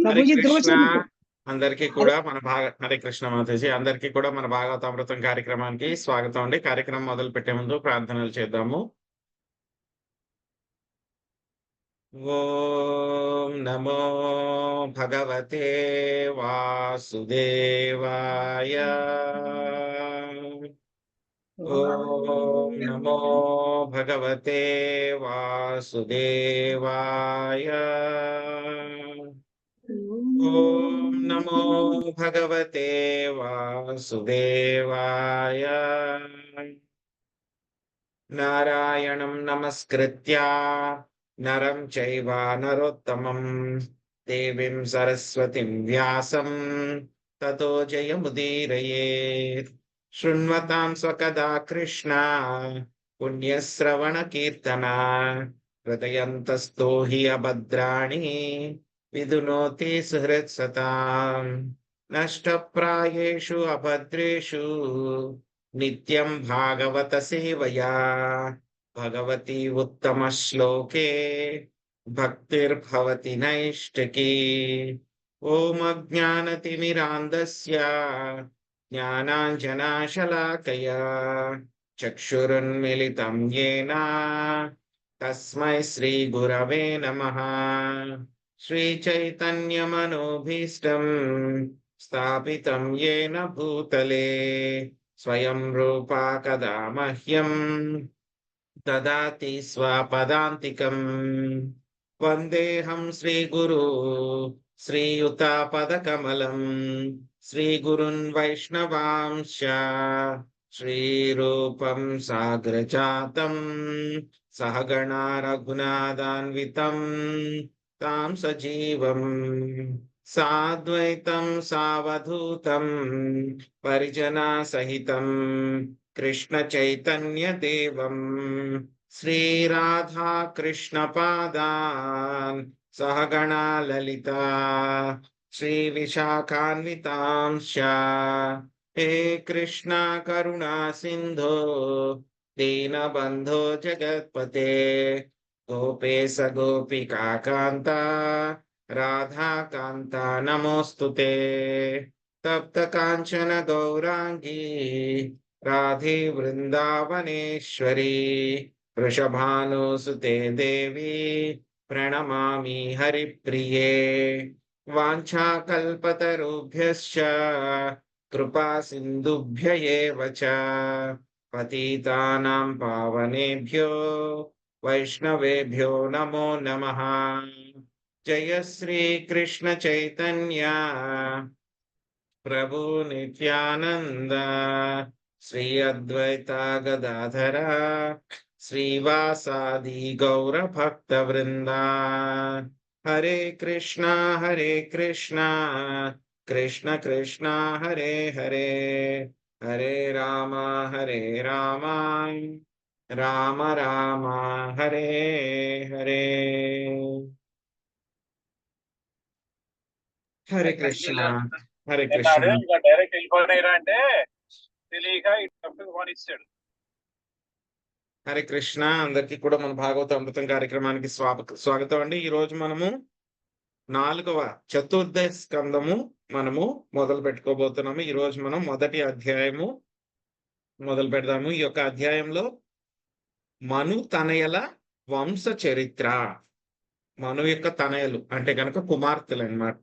హరే ప్రభుజీ కృష్ణ. ధ్రువచంద్ర అందరికీ కూడా మన హరే కృష్ణ మాతాజీ, అందరికీ కూడా మన భాగవతామృతం కార్యక్రమానికి స్వాగతం అండి. కార్యక్రమం మొదలు పెట్టే ముందు ప్రార్థనలు చేద్దాము. ఓం నమో భగవతే వాసుదేవాయ. ఓం నమో భగవతే వాసుదేవాయ. ఓం నమో భగవతే వాసుదేవాయ. నారాయణం నమస్కృత్య నరం చైవ నరోత్తమం దేవీం సరస్వతిం వ్యాసం తతో జయముదీరయేత్. శృణ్వతాం స్వకదా కృష్ణ పుణ్యశ్రవణ కీర్తన హృదయంతస్థో హి అభద్రాణి విదునోతి సుహృత్సతాం. నష్టప్రాయేషు అభద్రేషు నిత్యం భాగవత సేవయా భగవతి ఉత్తమ శ్లోకే భక్తిర్భవతి నైష్టికీ. ఓం అజ్ఞానతిమిరాంధస్య జ్ఞానాంజనాశలాకయా చక్షురున్మిలితం యేన తస్మై శ్రీ గురవే నమః. శ్రీచైతన్యమనోభీష్టం స్థాపితం యేన భూతలే స్వయం రూపా కదా మహ్యం దదాతి స్వపదాంతికం. వందేహం శ్రీగురు శ్రీయుతాపదకమలం శ్రీగురున్ వైష్ణవాంశ శ్రీరూపం సాగ్రజాతం సహగణా రఘునాథాన్వితం తాం సజీవం సాద్వైతం సావధూతం పరిజనా సహితం కృష్ణ చైతన్య దేవం శ్రీరాధా కృష్ణ పాదాన్ సహగణా లలితా శ్రీ విశాఖాన్వితాంశ. హే కృష్ణ కరుణా సింధో దీనబంధో జగత్పతే గోపేశ గోపికా కాంత రాధాకాంత నమోస్తుతే. తప్త కాంచన గౌరాంగీ రాధే వృందావనేశ్వరీ వృషభానుసుతే దేవి ప్రణమామి హరిప్రియే. వాంఛాకల్పతరుభ్యశ్చ కృపా సింధుభ్య ఏవ చ పతితానాం పావనేభ్యో వైష్ణవేభ్యో నమో నమః. జయ శ్రీ కృష్ణ చైతన్య ప్రభు నిత్యానంద శ్రీ అద్వైత గదాధర శ్రీవాసాది గౌర భక్త వృంద. హరే కృష్ణ కృష్ణ కృష్ణ హరే హరే హరే రామ రామ రామ హరే హరే. హరే కృష్ణ హరే కృష్ణ. ఇంకా డైరెక్ట్ వెళ్ళిపోయినారా అంటే తెలియక ఇటు ఫోన్ ఇచ్చాడు. హరే కృష్ణ. అందరికీ కూడా మన భాగవత అమృతం కార్యక్రమానికి స్వాగతం అండి. ఈ రోజు మనము 4వ చతుర్దశ స్కందము మనము మొదలు పెట్టుకోబోతున్నాము. ఈ రోజు మనం మొదటి అధ్యాయము మొదలు పెడదాము. ఈ యొక్క అధ్యాయంలో మను తనయల వంశ చరిత్ర, మను యొక్క తనయలు అంటే కనుక కుమార్తెలు అన్నమాట,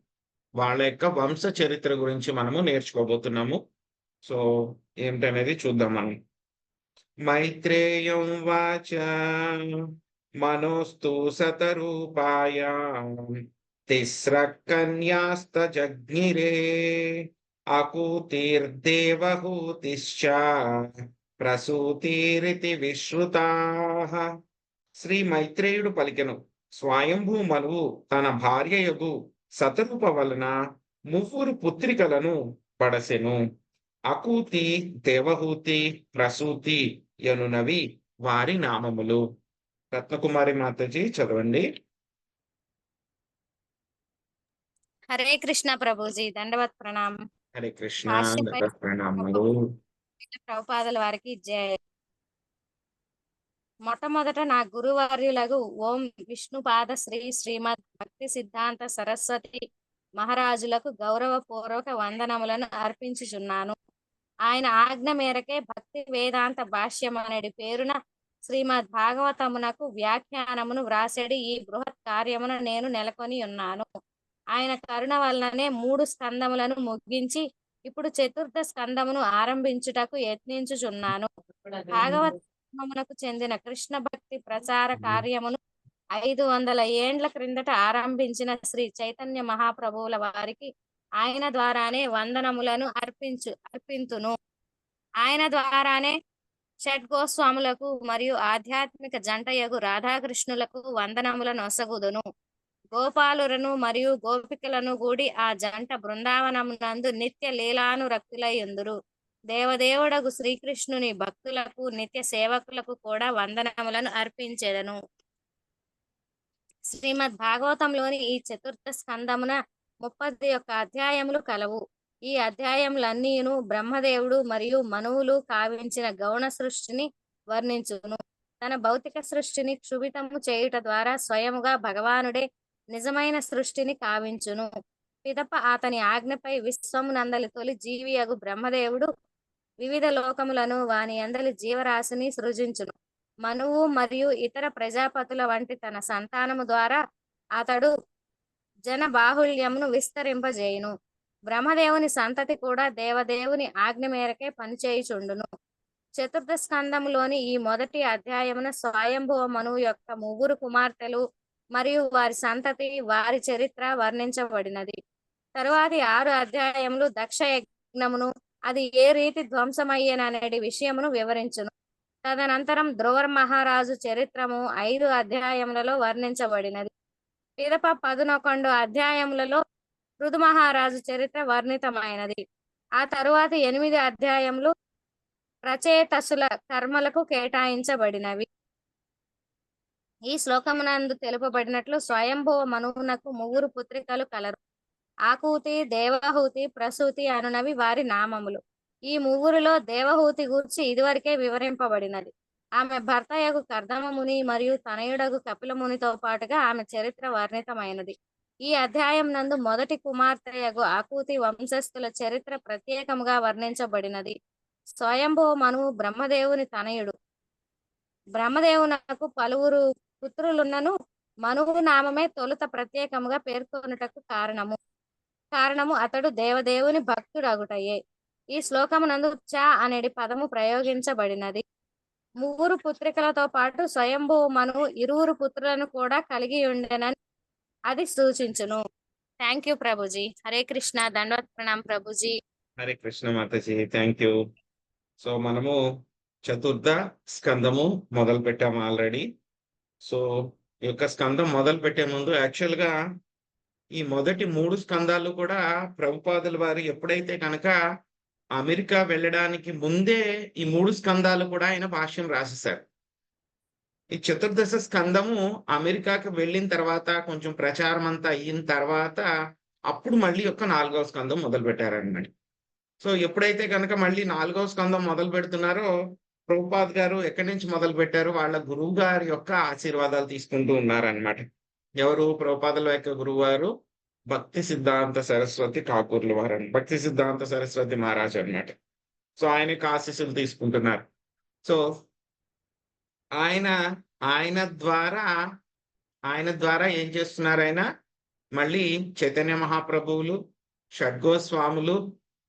వాళ్ళ యొక్క వంశ చరిత్ర గురించి మనము నేర్చుకోబోతున్నాము. సో ఏమిటనేది చూద్దాం మనం. మైత్రేయం వాచ మనోస్తు శతరూపాయ తిస్ర కన్యాస్త జగ్నిరే అకూతిర్దేవహూతిశ్చ ప్రసూతిరితి విశ్రుతాః. శ్రీ మైత్రేయుడు పలికెను, స్వయంభూ మనువు తన భార్యయగు శతరూప వలన 3 పుత్రికలను పడసెను. అకూతి, దేవహూతి, ప్రసూతి యనునవి వారి నామములు. రత్నకుమారి మాతాజీ చదవండి. హరే కృష్ణ ప్రభుజీ, దండవత్ ప్రణామం. హరే కృష్ణ. భాష్యపై ప్రణామములు. ప్రభుపాదుల వారికి జయ. మొట్టమొదట నా గురువర్యులకు ఓం విష్ణుపాద శ్రీ శ్రీమద్ భక్తి సిద్ధాంత సరస్వతి మహారాజులకు గౌరవపూర్వక వందనములను అర్పించుచున్నాను. ఆయన ఆజ్ఞ మేరకే భక్తి వేదాంత భాష్యం అనేది పేరున శ్రీమద్ భాగవతమునకు వ్యాఖ్యానమును వ్రాసెడి ఈ బృహత్ కార్యమును నేను నెలకొని ఉన్నాను. ఆయన కరుణ వలననే 3 స్కందములను ముగించి ఇప్పుడు చతుర్థ స్కందమును ఆరంభించుటకు యత్నించుచున్నాను. భాగవతమునకు చెందిన కృష్ణ భక్తి ప్రచార కార్యమును 500 ఏండ్ల క్రిందట ఆరంభించిన శ్రీ చైతన్య మహాప్రభువుల వారికి ఆయన ద్వారానే వందనములను అర్పింతును. ఆయన ద్వారానే షడ్గోస్వాములకు మరియు ఆధ్యాత్మిక జంటయగు రాధాకృష్ణులకు వందనములను ఒసగుదును. గోపాలులను మరియు గోపికలను కూడి ఆ జంట బృందావనమునందు నిత్య లీలానురక్తులై ఉందురు. దేవదేవుడగు శ్రీకృష్ణుని భక్తులకు నిత్య సేవకులకు కూడా వందనములను అర్పించెదను. శ్రీమద్ భాగవతంలోని ఈ చతుర్థ స్కందమున 31 అధ్యాయములు కలవు. ఈ అధ్యాయములన్నీను బ్రహ్మదేవుడు మరియు మనువులు కావించిన గౌణ సృష్టిని వర్ణించును. తన భౌతిక సృష్టిని క్షుభితము చేయుట ద్వారా స్వయముగా భగవానుడే నిజమైన సృష్టిని కావించును. పిదప అతని ఆజ్ఞపై విశ్వమునందలి తొలి జీవియగు బ్రహ్మదేవుడు వివిధ లోకములను వాని అందలి జీవరాశిని సృజించును. మనువు మరియు ఇతర ప్రజాపతుల వంటి తన సంతానము ద్వారా అతడు జన బాహుళ్యమును విస్తరింపజేయును. బ్రహ్మదేవుని సంతతి కూడా దేవదేవుని ఆజ్ఞ మేరకే పనిచేయుచుండును. చతుర్థ స్కందములోని ఈ మొదటి అధ్యాయమున స్వయంభువ మనువు యొక్క 3 కుమార్తెలు మరియు వారి సంతతి వారి చరిత్ర వర్ణించబడినది. తరువాతి 6 అధ్యాయములు దక్ష యజ్ఞమును అది ఏ రీతి ధ్వంసమయ్యేననే విషయమును వివరించును. తదనంతరం ధ్రువ మహారాజు చరిత్రము 5 అధ్యాయములలో వర్ణించబడినది. పిదప 11 అధ్యాయములలో పృథు మహారాజు చరిత్ర వర్ణితమైనది. ఆ తరువాత 8 అధ్యాయములు ప్రచేతసుల కర్మలకు కేటాయించబడినవి. ఈ శ్లోకమునందు తెలుపబడినట్లు స్వయంభువ మనువునకు 3 పుత్రికలు కలరు. ఆకూతి, దేవహూతి, ప్రసూతి అనునవి వారి నామములు. ఈ 3లో దేవహూతి గూర్చి ఇదివరకే వివరింపబడినది. ఆమె భర్తయగు కర్దమ ముని మరియు తనయుడగు కపిల మునితో పాటుగా ఆమె చరిత్ర వర్ణితమైనది. ఈ అధ్యాయం నందు మొదటి కుమార్తెయగు ఆకూతి వంశస్థుల చరిత్ర ప్రత్యేకముగా వర్ణించబడినది. స్వయంభువ మనువు బ్రహ్మదేవుని తనయుడు. బ్రహ్మదేవునకు పలువురు పుత్రులున్నను మనువు నామమే తొలుత ప్రత్యేకముగా పేర్కొనుటకు కారణము అతడు దేవదేవుని భక్తుడగుటయే. ఈ శ్లోకమునందు చ అనేది పదము ప్రయోగించబడినది. 3 పుత్రికలతో పాటు స్వయంభువ మనువు 2 పుత్రులను కూడా కలిగి ఉండెనని అది సూచించును. థ్యాంక్ యూ ప్రభుజీ. హరే కృష్ణ. దండవత్ ప్రణామ్ ప్రభుజీ. హరే కృష్ణ మాతాజీ, థ్యాంక్ యూ. సో మనము చతుర్థ స్కందము మొదలు పెట్టాము ఆల్రెడీ. సో ఈ యొక్క స్కందం మొదలు పెట్టే ముందు యాక్చువల్ గా ఈ మొదటి 3 స్కందాలు కూడా ప్రభుపాదుల వారు ఎప్పుడైతే కనుక అమెరికా వెళ్ళడానికి ముందే ఈ 3 స్కందాలు కూడా ఆయన భాష్యం రాసేశారు. ఈ చతుర్దశ స్కందము అమెరికాకి వెళ్ళిన తర్వాత కొంచెం ప్రచారం అంతా అయిన తర్వాత అప్పుడు మళ్ళీ యొక్క 4వ స్కందం మొదలు పెట్టారన్నమాట. సో ఎప్పుడైతే కనుక మళ్ళీ 4వ స్కందం మొదలు పెడుతున్నారో ప్రభుపాద్ గారు ఎక్కడి నుంచి మొదలు పెట్టారు, వాళ్ళ గురువు గారి యొక్క ఆశీర్వాదాలు తీసుకుంటూ ఉన్నారనమాట. ఎవరు? ప్రభుపాదుల యొక్క గురువు గారు భక్తి సిద్ధాంత సరస్వతి ఠాకూర్ల వారు, భక్తి సిద్ధాంత సరస్వతి మహారాజ్ అన్నమాట. సో ఆయనకి ఆశీస్సులు తీసుకుంటున్నారు. సో ఆయన ద్వారా ఏం చేస్తున్నారు? ఆయన మళ్ళీ చైతన్య మహాప్రభువులు, షడ్గోస్వాములు,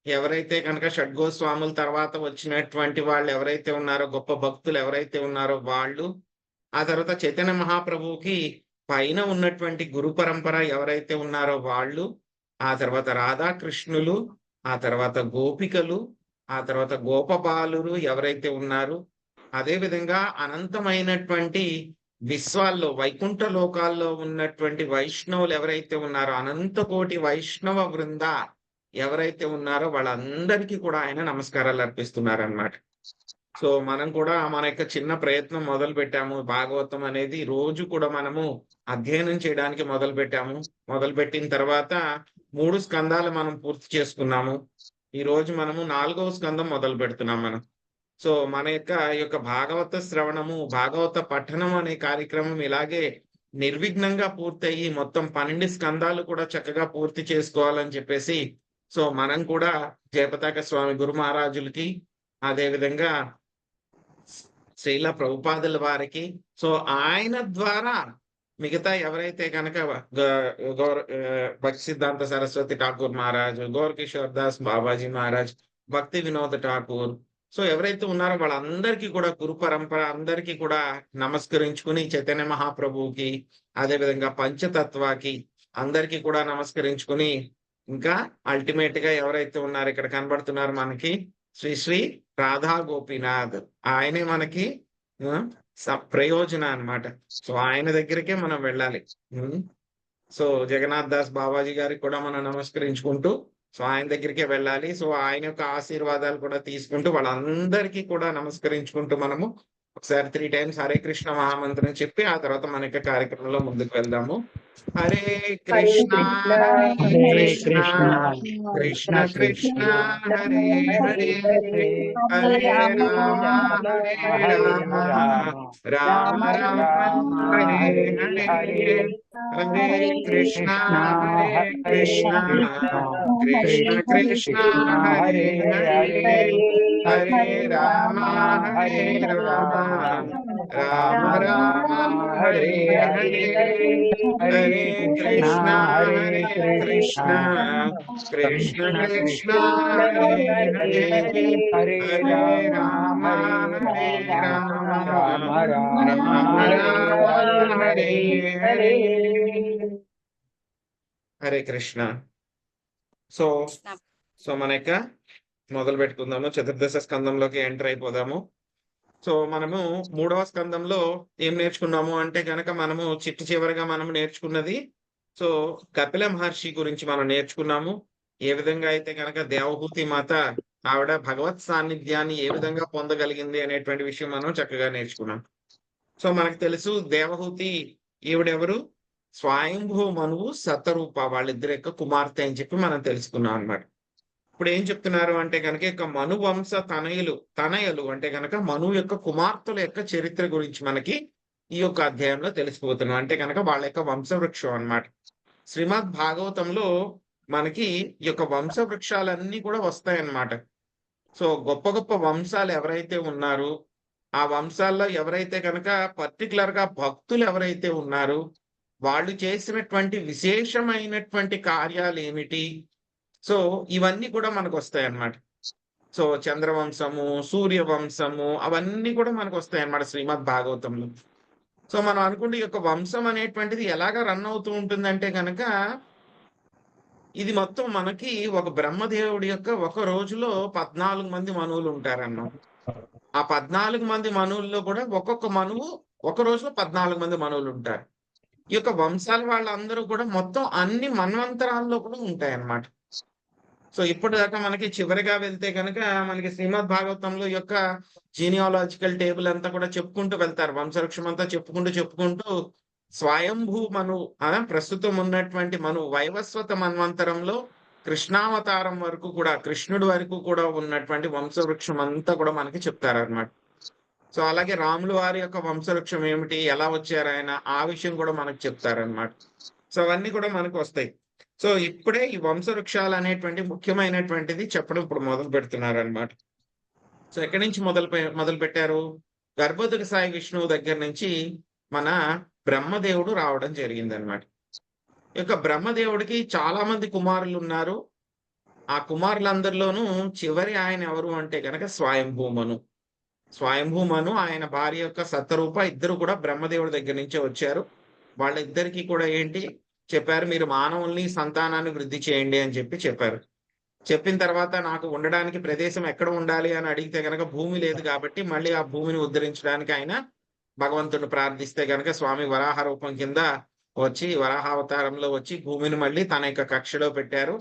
ఎవరైతే కనుక షడ్గోస్వాముల తర్వాత వచ్చినటువంటి వాళ్ళు ఎవరైతే ఉన్నారో, గొప్ప భక్తులు ఎవరైతే ఉన్నారో వాళ్ళు, ఆ తర్వాత చైతన్య మహాప్రభువుకి పైన ఉన్నటువంటి గురు పరంపర ఎవరైతే ఉన్నారో వాళ్ళు, ఆ తర్వాత రాధాకృష్ణులు, ఆ తర్వాత గోపికలు, ఆ తర్వాత గోపబాలురు ఎవరైతే ఉన్నారు, అదే విధంగా అనంతమైనటువంటి విశ్వాల్లో వైకుంఠ లోకాల్లో ఉన్నటువంటి వైష్ణవులు ఎవరైతే ఉన్నారో, అనంత కోటి వైష్ణవ వృంద ఎవరైతే ఉన్నారో వాళ్ళందరికీ కూడా ఆయన నమస్కారాలు అర్పిస్తున్నారన్నమాట. సో మనం కూడా మన యొక్క చిన్న ప్రయత్నం మొదలు పెట్టాము. భాగవతం అనేది రోజు కూడా మనము అధ్యయనం చేయడానికి మొదలు పెట్టాము. మొదలు పెట్టిన తర్వాత 3 స్కందాలు మనం పూర్తి చేసుకున్నాము. ఈ రోజు మనము 4వ స్కందం మొదలు పెడుతున్నాం మనం. సో మన యొక్క భాగవత శ్రవణము, భాగవత పఠనం అనే కార్యక్రమం ఇలాగే నిర్విఘ్నంగా పూర్తయి మొత్తం 12 స్కందాలు కూడా చక్కగా పూర్తి చేసుకోవాలని చెప్పేసి సో మనం కూడా జయపతాక స్వామి గురు మహారాజులకి అదే విధంగా శ్రీల ప్రభుపాదుల వారికి సో ఆయన ద్వారా మిగతా ఎవరైతే కనుక భక్తి సిద్ధాంత సరస్వతి ఠాకూర్ మహారాజ్, గౌరకిషోర్ దాస్ బాబాజీ మహారాజ్, భక్తి వినోద్ ఠాకూర్ సో ఎవరైతే ఉన్నారో వాళ్ళందరికీ కూడా గురు పరంపర అందరికీ కూడా నమస్కరించుకుని చైతన్య మహాప్రభువుకి అదే విధంగా పంచతత్వకి అందరికీ కూడా నమస్కరించుకుని ఇంకా అల్టిమేట్ గా ఎవరైతే ఉన్నారు ఇక్కడ కనబడుతున్నారు మనకి శ్రీ శ్రీ రాధా గోపీనాథ్ ఆయనే మనకి ప్రయోజన అన్నమాట. సో ఆయన దగ్గరికే మనం వెళ్ళాలి. సో జగన్నాథ్ దాస్ బాబాజీ గారికి కూడా మనం నమస్కరించుకుంటూ సో ఆయన దగ్గరికే వెళ్ళాలి. సో ఆయన యొక్క ఆశీర్వాదాలు కూడా తీసుకుంటూ వాళ్ళందరికీ కూడా నమస్కరించుకుంటూ మనము ఒకసారి 3 times హరే కృష్ణ మహామంత్రం చెప్పి ఆ తర్వాత మన యొక్క కార్యక్రమంలో ముందుకు వెళ్దాము. హరే కృష్ణ హరే కృష్ణ కృష్ణ కృష్ణ హరే హరే హరే రామ హరే రామ రామ రామ హరే హరే హరే కృష్ణ హరే కృష్ణ కృష్ణ కృష్ణ హరే హరే హరే రామ హరే రామ రామ రామ హరే హరే హరే కృష్ణ కృష్ణ కృష్ణ హరే హరే హరే రామ హరే రామ రామ రామ హరే హరే. హరే కృష్ణ. సో మన యొక్క మొదలు పెట్టుకుందాము. చతుర్దశ స్కందంలోకి ఎంటర్ అయిపోదాము. సో మనము 3వ స్కందంలో ఏం నేర్చుకున్నాము అంటే కనుక మనము చివరిగా మనం నేర్చుకున్నది సో కపిల మహర్షి గురించి మనం నేర్చుకున్నాము. ఏ విధంగా అయితే కనుక దేవహూతి మాత ఆవిడ భగవత్ సాన్నిధ్యాన్ని ఏ విధంగా పొందగలిగింది అనేటువంటి విషయం మనం చక్కగా నేర్చుకున్నాం. సో మనకు తెలుసు దేవహూతి ఈవిడెవరు? స్వయంభూ మనువు శతరూప వాళ్ళిద్దరి యొక్క కుమార్తె అని చెప్పి మనం తెలుసుకున్నాం అన్నమాట. ఇప్పుడు ఏం చెప్తున్నారు అంటే కనుక ఇక మను వంశ తనయలు అంటే కనుక మను యొక్క కుమార్తెల యొక్క చరిత్ర గురించి మనకి ఈ యొక్క అధ్యాయంలో తెలిసిపోతున్నాం. అంటే కనుక వాళ్ళ యొక్క వంశవృక్షం అన్నమాట. శ్రీమద్ భాగవతంలో మనకి ఈ యొక్క వంశవృక్షాలన్నీ కూడా వస్తాయన్నమాట. సో గొప్ప గొప్ప వంశాలు ఎవరైతే ఉన్నారో ఆ వంశాల్లో ఎవరైతే కనుక పర్టికులర్ గా భక్తులు ఎవరైతే ఉన్నారో వాళ్ళు చేసినటువంటి విశేషమైనటువంటి కార్యాలు ఏమిటి, సో ఇవన్నీ కూడా మనకు వస్తాయి అన్నమాట. సో చంద్రవంశము, సూర్యవంశము అవన్నీ కూడా మనకు వస్తాయి అన్నమాట శ్రీమద్ భాగవతంలో. సో మనం అనుకుంటే ఈ యొక్క వంశం అనేటువంటిది ఎలాగ రన్ అవుతూ ఉంటుందంటే కనుక ఇది మొత్తం మనకి ఒక బ్రహ్మదేవుడి యొక్క ఒక రోజులో 14 మంది మనువులు ఉంటారన్నమాట. ఆ 14 మంది మనువుల్లో కూడా ఒక్కొక్క మనువు ఒక రోజులో 14 మంది మనువులు ఉంటారు. ఈ యొక్క వంశాల వాళ్ళందరూ కూడా మొత్తం అన్ని మన్వంతరాల్లో కూడా ఉంటాయి అన్నమాట. సో ఇప్పటిదాకా మనకి చివరిగా వెళ్తే కనుక మనకి శ్రీమద్ భాగవతంలో యొక్క జీనియాలజికల్ టేబుల్ అంతా కూడా చెప్పుకుంటూ వెళ్తారు. వంశవృక్షం అంతా చెప్పుకుంటూ స్వయంభూ మను ప్రస్తుతం ఉన్నటువంటి మను వైవస్వత మన్వంతరంలో కృష్ణావతారం వరకు కూడా కృష్ణుడి వరకు కూడా ఉన్నటువంటి వంశవృక్షం అంతా కూడా మనకి చెప్తారన్నమాట. సో అలాగే రాములు వారి యొక్క వంశవృక్షం ఏమిటి, ఎలా వచ్చారు ఆయన, ఆ విషయం కూడా మనకు చెప్తారన్నమాట. సో అవన్నీ కూడా మనకు వస్తాయి. సో ఇప్పుడే ఈ వంశవృక్షాలు అనేటువంటి ముఖ్యమైనటువంటిది చెప్పడం ఇప్పుడు మొదలు పెడుతున్నారు అనమాట. సో ఎక్కడి నుంచి మొదలు పెట్టారు? గర్భోదక సాయి విష్ణువు దగ్గర నుంచి మన బ్రహ్మదేవుడు రావడం జరిగింది అనమాట. ఈ యొక్క బ్రహ్మదేవుడికి చాలా మంది కుమారులు ఉన్నారు. ఆ కుమారులందరిలోనూ చివరి ఆయన ఎవరు అంటే కనుక స్వయంభూమను. స్వయంభూమను ఆయన భార్య యొక్క సత్తరూప ఇద్దరు కూడా బ్రహ్మదేవుడి దగ్గర నుంచే వచ్చారు. వాళ్ళిద్దరికీ కూడా ఏంటి చెప్పారు, మీరు మానవుల్ని సంతానాన్ని వృద్ధి చేయండి అని చెప్పారు. చెప్పిన తర్వాత నాకు ఉండడానికి ప్రదేశం ఎక్కడ ఉండాలి అని అడిగితే కనుక భూమి లేదు కాబట్టి మళ్ళీ ఆ భూమిని ఉద్ధరించడానికి ఆయన భగవంతుడిని ప్రార్థిస్తే కనుక స్వామి వరాహ రూపం కింద వచ్చి వరాహ అవతారంలో వచ్చి భూమిని మళ్ళీ తన యొక్క కక్షలో పెట్టారు.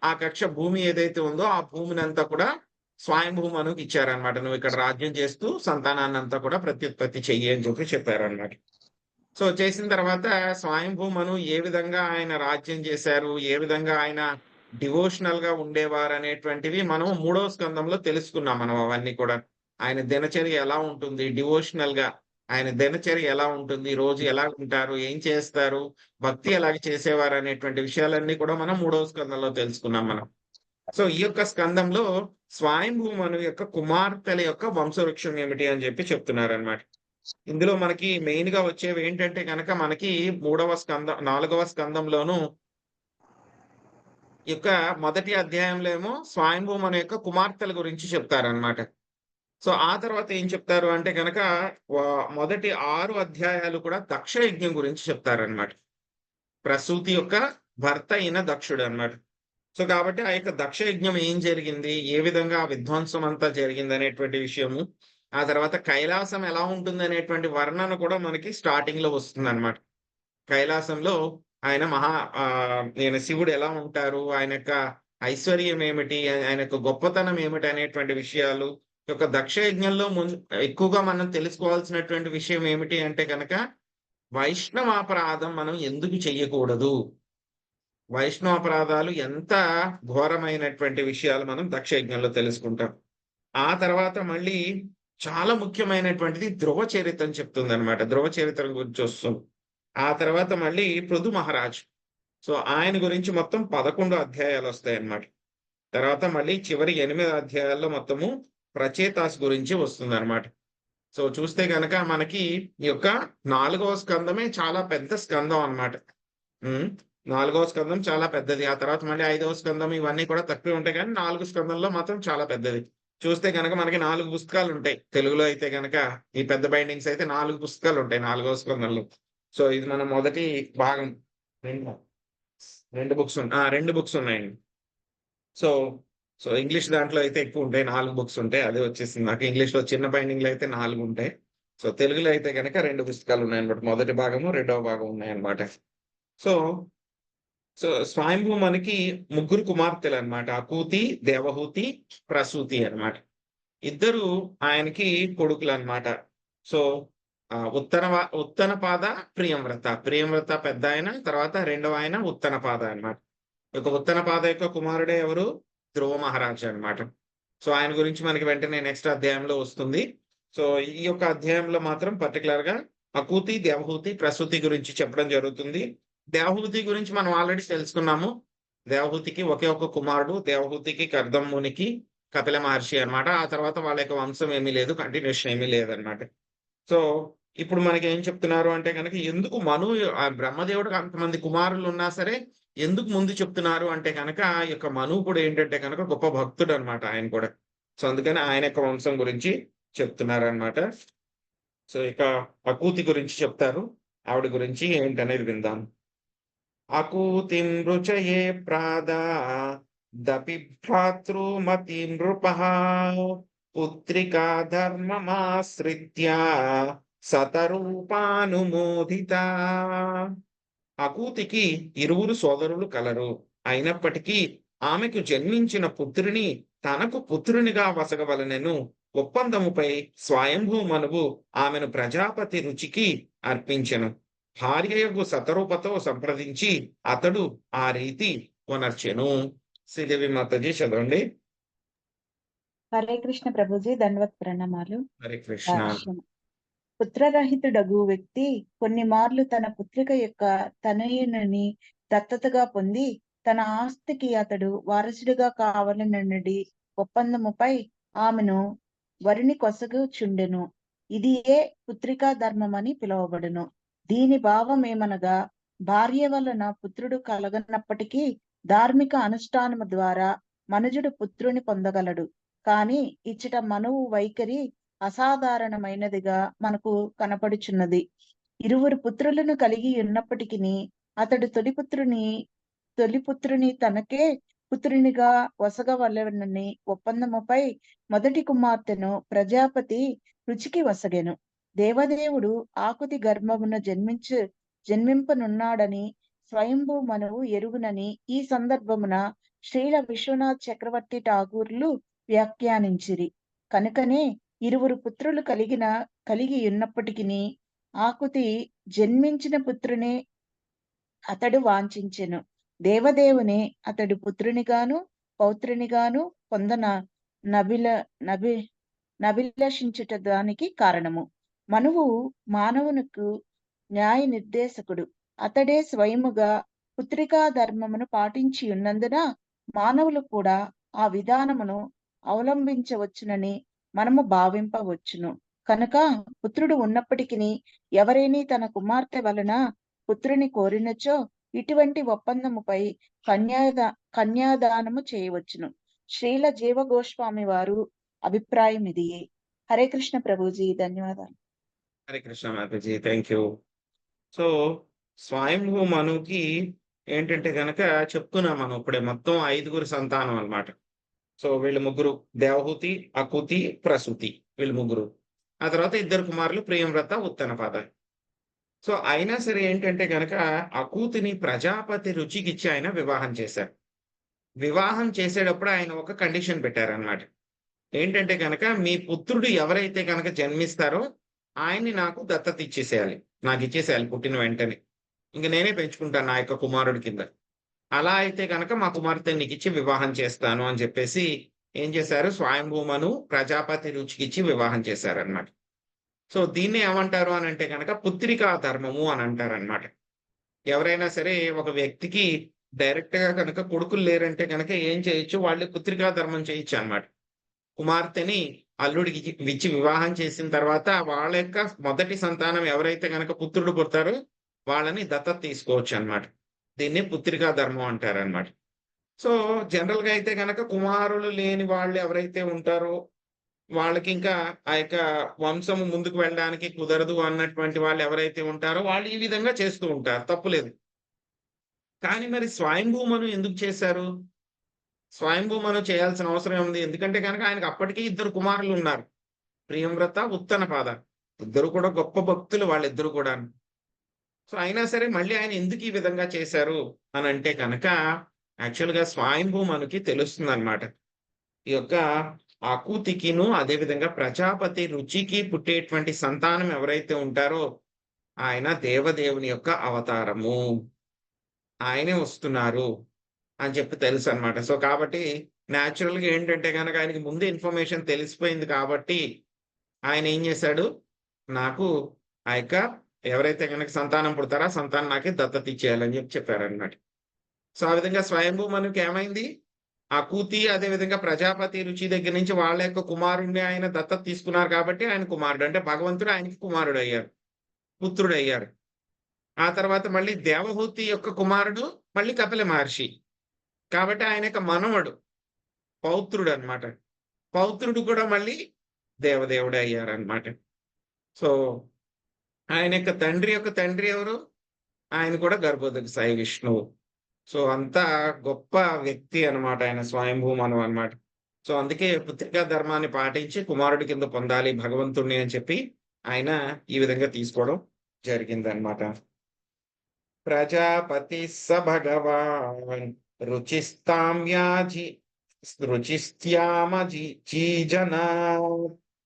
ఆ కక్ష భూమి ఏదైతే ఉందో ఆ భూమిని అంతా కూడా స్వయంభూమనుకి ఇచ్చారనమాట. నువ్వు ఇక్కడ రాజ్యం చేస్తూ సంతానాన్ని అంతా కూడా ప్రత్యుత్పత్తి చెయ్యి అని చెప్పారన్నమాట. సో చేసిన తర్వాత స్వయంభూమను ఏ విధంగా ఆయన రాజ్యం చేశారు, ఏ విధంగా ఆయన డివోషనల్ గా ఉండేవారు అనేటువంటివి మనం 3వ స్కందంలో తెలుసుకున్నాం. మనం అవన్నీ కూడా ఆయన దినచర్య ఎలా ఉంటుంది, డివోషనల్ గా ఆయన దినచర్య ఎలా ఉంటుంది? రోజు ఎలా ఉంటారు? ఏం చేస్తారు? భక్తి ఎలాగ చేసేవారు అనేటువంటి విషయాలన్నీ కూడా మనం 3వ స్కందంలో తెలుసుకున్నాం మనం. సో, ఈ యొక్క స్కందంలో స్వయంభూ మనువు యొక్క కుమార్తెల యొక్క వంశవృక్షం ఏమిటి అని చెప్పి చెప్తున్నారనమాట. ఇందులో మనకి మెయిన్‌గా వచ్చేవేంటంటే గనక మనకి 4వ స్కందంలోను ఈ యొక్క మొదటి అధ్యాయంలో ఏమో స్వయంభూ మనువు యొక్క కుమార్తెల గురించి చెప్తారనమాట. సో, ఆ తర్వాత ఏం చెప్తారు అంటే గనక మొదటి 6 అధ్యాయాలు కూడా దక్షయజ్ఞం గురించి చెప్తారనమాట. ప్రసూతి యొక్క భర్త అయిన దక్షుడనమాట. సో, కాబట్టి ఆ యొక్క దక్షయజ్ఞం ఏం జరిగింది? ఏ విధంగా ఆ విధ్వంసం అంతా జరిగిందనేటువంటి విషయము, ఆ తర్వాత కైలాసం ఎలా ఉంటుందనేటువంటి వర్ణన కూడా మనకి స్టార్టింగ్‌లో వస్తుందనమాట. కైలాసంలో ఆయన ఈయన శివుడు ఎలా ఉంటారు? ఆయన యొక్క ఐశ్వర్యం ఏమిటి? ఆయన యొక్క గొప్పతనం ఏమిటి? అనేటువంటి విషయాలు ఈ యొక్క దక్షయజ్ఞంలో ఎక్కువగా మనం తెలుసుకోవాల్సినటువంటి విషయం ఏమిటి అంటే గనక వైష్ణవాపరాధం మనం ఎందుకు చెయ్యకూడదు? వైష్ణవాపరాధాలు ఎంత ఘోరమైనటువంటి విషయాలు మనం దక్షయజ్ఞంలో తెలుసుకుంటాం. ఆ తర్వాత మళ్ళీ చాలా ముఖ్యమైనటువంటిది ధ్రువ చరిత్ర అని చెప్తుందనమాట. ధ్రువ చరిత్ర గురించి వస్తుంది. ఆ తర్వాత మళ్ళీ పృథు మహారాజ్. సో, ఆయన గురించి మొత్తం 11 అధ్యాయాలొస్తాయన్నమాట. తర్వాత మళ్ళీ చివరి 8 అధ్యాయాల్లో మొత్తము ప్రచేతాస్ గురించి వస్తుందన్నమాట. సో, చూస్తే గనక మనకి ఈ యొక్క 4వ స్కందమే చాలా పెద్ద స్కందం అన్నమాట. హ్మ్. 4వ స్కందం చాలా పెద్దది. ఆ తర్వాత మళ్ళీ 5వ స్కందం ఇవన్నీ కూడా తక్కువే ఉంటాయి గానీ 4 స్కందంలో మాత్రం చాలా పెద్దది. చూస్తే గనక మనకి 4 పుస్తకాలుంటాయి. తెలుగులో అయితే గనక ఈ పెద్ద బైండింగ్స్ అయితే 4 పుస్తకాలుంటాయి 4వ స్కందంలో. సో, ఇది మన మొదటి భాగం. 2 బుక్స్ 2 బుక్స్ ఉన్నాయండి. సో, ఇంగ్లీష్ దాంట్లో అయితే ఎక్కువుంటాయి. 4 బుక్స్ ఉంటాయి. అదే వచ్చేసింది నాకు. ఇంగ్లీష్‌లో చిన్న బైండింగ్‌లో అయితే 4 ఉంటాయి. సో, తెలుగులో అయితే గనక 2 పుస్తకాలున్నాయన్నమాట. మొదటి భాగము, రెండవ భాగం ఉన్నాయన్నమాట. సో, స్వయంభూ మనకి ముగ్గురు కుమార్తెలన్నమాట. అకూతి, దేవహూతి, ప్రసూతి అన్నమాట. ఇద్దరు ఆయనకి కొడుకులన్నమాట. సో, ఉత్తనపాద, ప్రియంవ్రత. ప్రియంవ్రత పెద్దాయన, తర్వాత రెండవ ఆయన ఉత్తనపాద అన్నమాట. ఉత్తనపాద యొక్క కుమారుడే ఎవరు? ధ్రువ మహారాజు అన్నమాట. సో, ఆయన గురించి మనకి వెంటనే నెక్స్ట్ అధ్యాయంలో వస్తుంది. సో, ఈ యొక్క అధ్యాయంలో మాత్రం పర్టిక్యులర్‌గా అకూతి, దేవహూతి, ప్రసూతి గురించి చెప్పడం జరుగుతుంది. దేవహూతి గురించి మనం ఆల్రెడీ తెలుసుకున్నాము. దేవహూతికి ఒకే ఒక కుమారుడు. దేవహూతికి కర్దమ్మునికి కపిల మహర్షి అన్నమాట. ఆ తర్వాత వాళ్ళ యొక్క వంశం ఏమీ లేదు. కంటిన్యూషన్ ఏమీ లేదన్నమాట. సో, ఇప్పుడు మనకేం చెప్తున్నారు అంటే గనక ఎందుకు బ్రహ్మదేవుడికి అంతమంది కుమారులున్నా సరే, ఎందుకు ముందు చెప్తున్నారు అంటే గనక, ఈ యొక్క మనువు కూడా ఏంటంటే గనక గొప్ప భక్తుడన్నమాట ఆయన కూడా. సో, అందుకని ఆయన యొక్క వంశం గురించి చెప్తున్నారన్నమాట. సో, ఇక అకూతి గురించి చెప్తారు. ఆవిడ గురించి ఏంటనేది విందాం. అకూతిం రుచయే ప్రాదా దపి భ్రాతృమతి నృపః పుత్రికా ధర్మమాశ్రిత్య సతరూపానుమోదితా. అకూతికి ఇరువురు సోదరులు కలరు. అయినప్పటికీ ఆమెకు జన్మించిన పుత్రుని తనకు పుత్రునిగా వసగవలనెను ఒప్పందముపై స్వయంభూ మనువు ఆమెను ప్రజాపతి రుచికి అర్పించెను. భార్యయగు సతరూపతో సంప్రదించి అతడు ఆ రీతి కొనర్చెను. శ్రీదేవి మాతాజీ చదవండి. హరే కృష్ణ ప్రభుజీ, దండవత్ ప్రణామాలు. హరే కృష్ణ. భాష్యం. పుత్రరహితుడగు వ్యక్తి కొన్ని మార్లు తన పుత్రిక యొక్క తనయుని దత్తతగా పొంది తన ఆస్తికి అతడు వారసుడిగా కావాలనడి ఒప్పందముపై ఆమెను వరుని కొసగుచుండెను. ఇదియే పుత్రికా ధర్మమని పిలువబడును. దీని భావం ఏమనగా, భార్య వలన పుత్రుడు కలగనప్పటికీ ధార్మిక అనుష్ఠానము ద్వారా మనుజుడు పుత్రుని పొందగలడు. కాని ఇచ్చట మనువు వైఖరి అసాధారణమైనదిగా మనకు కనపడుచున్నది. ఇరువురు పుత్రులను కలిగి ఉన్నప్పటికీ అతడు తొలిపుత్రుని తనకే పుత్రునిగా వసగవలెనని ఒప్పందముపై మొదటి కుమార్తెను ప్రజాపతి రుచికి వసగెను. దేవదేవుడు ఆకుతి గర్భమున జన్మింపనున్నాడని స్వయంభూ మనువు ఎరుగునని ఈ సందర్భమున శ్రీల విశ్వనాథ్ చక్రవర్తి ఠాగూర్లు వ్యాఖ్యానించిరి. కనుకనే ఇరువురు పుత్రులు కలిగి ఉన్నప్పటికీ ఆకుతి జన్మించిన పుత్రుని అతడు వాంఛించెను. దేవదేవుని అతడు పుత్రునిగాను పౌత్రునిగాను నభిలషించుట దానికి కారణము. మనువు మానవునికి న్యాయ నిర్దేశకుడు. అతడే స్వయముగా పుత్రికా ధర్మమును పాటించి ఉన్నందున మానవులు కూడా ఆ విధానమును అవలంబించవచ్చునని మనము భావింపవచ్చును. కనుక పుత్రుడు ఉన్నప్పటికీ ఎవరైనా తన కుమార్తె వలన పుత్రుని కోరినచో ఇటువంటి ఒప్పందముపై కన్యాదానము చేయవచ్చును. శ్రీల జీవ గోస్వామి వారు అభిప్రాయం ఇదియే. హరే కృష్ణ ప్రభుజీ, ధన్యవాదాలు. హరే కృష్ణ మాతాజీ, థ్యాంక్ యూ. సో స్వయంభూ మనుకి ఏంటంటే గనక చెప్తున్నాం మనం ఇప్పుడే, మొత్తం 5 సంతానం అన్నమాట. సో వీళ్ళు ముగ్గురు, దేవహూతి, అకూతి, ప్రసూతి, వీళ్ళు ముగ్గురు. ఆ తర్వాత 2 కుమారులు, ప్రియంవ్రత, ఉత్తనపాద. సో అయినా సరే ఏంటంటే గనక అకూతిని ప్రజాపతి రుచికిచ్చి ఆయన వివాహం చేశారు. వివాహం చేసేటప్పుడు ఆయన ఒక కండిషన్ పెట్టారనమాట. ఏంటంటే గనక మీ పుత్రుడు ఎవరైతే గనక జన్మిస్తారో ఆయన్ని నాకు దత్తత ఇచ్చేసేయాలి, నాకు ఇచ్చేసేయాలి పుట్టిన వెంటనే. ఇంక నేనే పెంచుకుంటాను నా యొక్క కుమారుడి కింద. అలా అయితే గనక మా కుమార్తెని నీకు ఇచ్చి వివాహం చేస్తాను అని చెప్పేసి ఏం చేశారు, స్వయంభూమను ప్రజాపతి రుచికిచ్చి వివాహం చేశారనమాట. సో దీన్ని ఏమంటారు అని అంటే కనుక పుత్రికా ధర్మము అని అంటారనమాట. ఎవరైనా సరే ఒక వ్యక్తికి డైరెక్ట్ గా కనుక కొడుకులు లేరంటే కనుక ఏం చేయొచ్చు, వాళ్ళు పుత్రికా ధర్మం చేయొచ్చు అన్నమాట. కుమార్తెని అల్లుడికి ఇచ్చి వివాహం చేసిన తర్వాత వాళ్ళ యొక్క మొదటి సంతానం ఎవరైతే కనుక పుత్రుడు పుడతారో వాళ్ళని దత్తత తీసుకోవచ్చు అన్నమాట. దీన్ని పుత్రికా ధర్మం అంటారనమాట. సో జనరల్ గా అయితే కనుక కుమారులు లేని వాళ్ళు ఎవరైతే ఉంటారో వాళ్ళకి ఇంకా ఆ యొక్క వంశం ముందుకు వెళ్ళడానికి కుదరదు అన్నటువంటి వాళ్ళు ఎవరైతే ఉంటారో వాళ్ళు ఈ విధంగా చేస్తూ ఉంటారు, తప్పులేదు. కానీ మరి స్వయంభూమను ఎందుకు చేశారు? స్వయంభూమను చేయాల్సిన అవసరం ఉంది. ఎందుకంటే కనుక ఆయనకు అప్పటికే 2 కుమారులు ఉన్నారు, ప్రియంవ్రత, ఉత్తనపాద. ఇద్దరు కూడా గొప్ప భక్తులు వాళ్ళిద్దరు కూడా. సో అయినా సరే మళ్ళీ ఆయన ఎందుకు ఈ విధంగా చేశారు అని అంటే కనుక యాక్చువల్ గా స్వయంభూమనుకి తెలుస్తుంది అనమాట. ఈ యొక్క అకూతికిను అదే విధంగా ప్రజాపతి రుచికి పుట్టేటువంటి సంతానం ఎవరైతే ఉంటారో ఆయన దేవదేవుని యొక్క అవతారము, ఆయనే వస్తున్నారు అని చెప్పి తెలుసు అనమాట. సో కాబట్టి న్యాచురల్ గా ఏంటంటే కనుక ఆయనకి ముందే ఇన్ఫర్మేషన్ తెలిసిపోయింది కాబట్టి ఆయన ఏం చేశాడు, నాకు ఆ యొక్క ఎవరైతే కనుక సంతానం పుడతారో ఆ సంతానం నాకే దత్తత ఇచ్చేయాలని చెప్పి చెప్పారనమాట. సో ఆ విధంగా స్వయంభూమనుకి ఏమైంది, అకూతి అదే విధంగా ప్రజాపతి రుచి దగ్గర నుంచి వాళ్ళ యొక్క కుమారుడిని ఆయన దత్తత తీసుకున్నారు కాబట్టి ఆయన కుమారుడు, అంటే భగవంతుడు ఆయనకి కుమారుడు అయ్యారు, పుత్రుడు అయ్యారు. ఆ తర్వాత మళ్ళీ దేవహూతి యొక్క కుమారుడు మళ్ళీ కపిల మహర్షి కాబట్టి ఆయన యొక్క మనవడు పౌత్రుడు అన్నమాట. పౌత్రుడు కూడా మళ్ళీ దేవదేవుడు అయ్యారనమాట. సో ఆయన యొక్క తండ్రి ఎవరు, ఆయన కూడా గర్భోదక సాయి విష్ణువు. సో అంత గొప్ప వ్యక్తి అనమాట ఆయన స్వయంభూమను అన్నమాట. సో అందుకే పుత్రికా ధర్మాన్ని పాటించి కుమారుడి కింద పొందాలి భగవంతుణ్ణి అని చెప్పి ఆయన ఈ విధంగా తీసుకోవడం జరిగిందనమాట. ప్రజాపతి స భగవాన్ రుచిస్త్యామజీజనా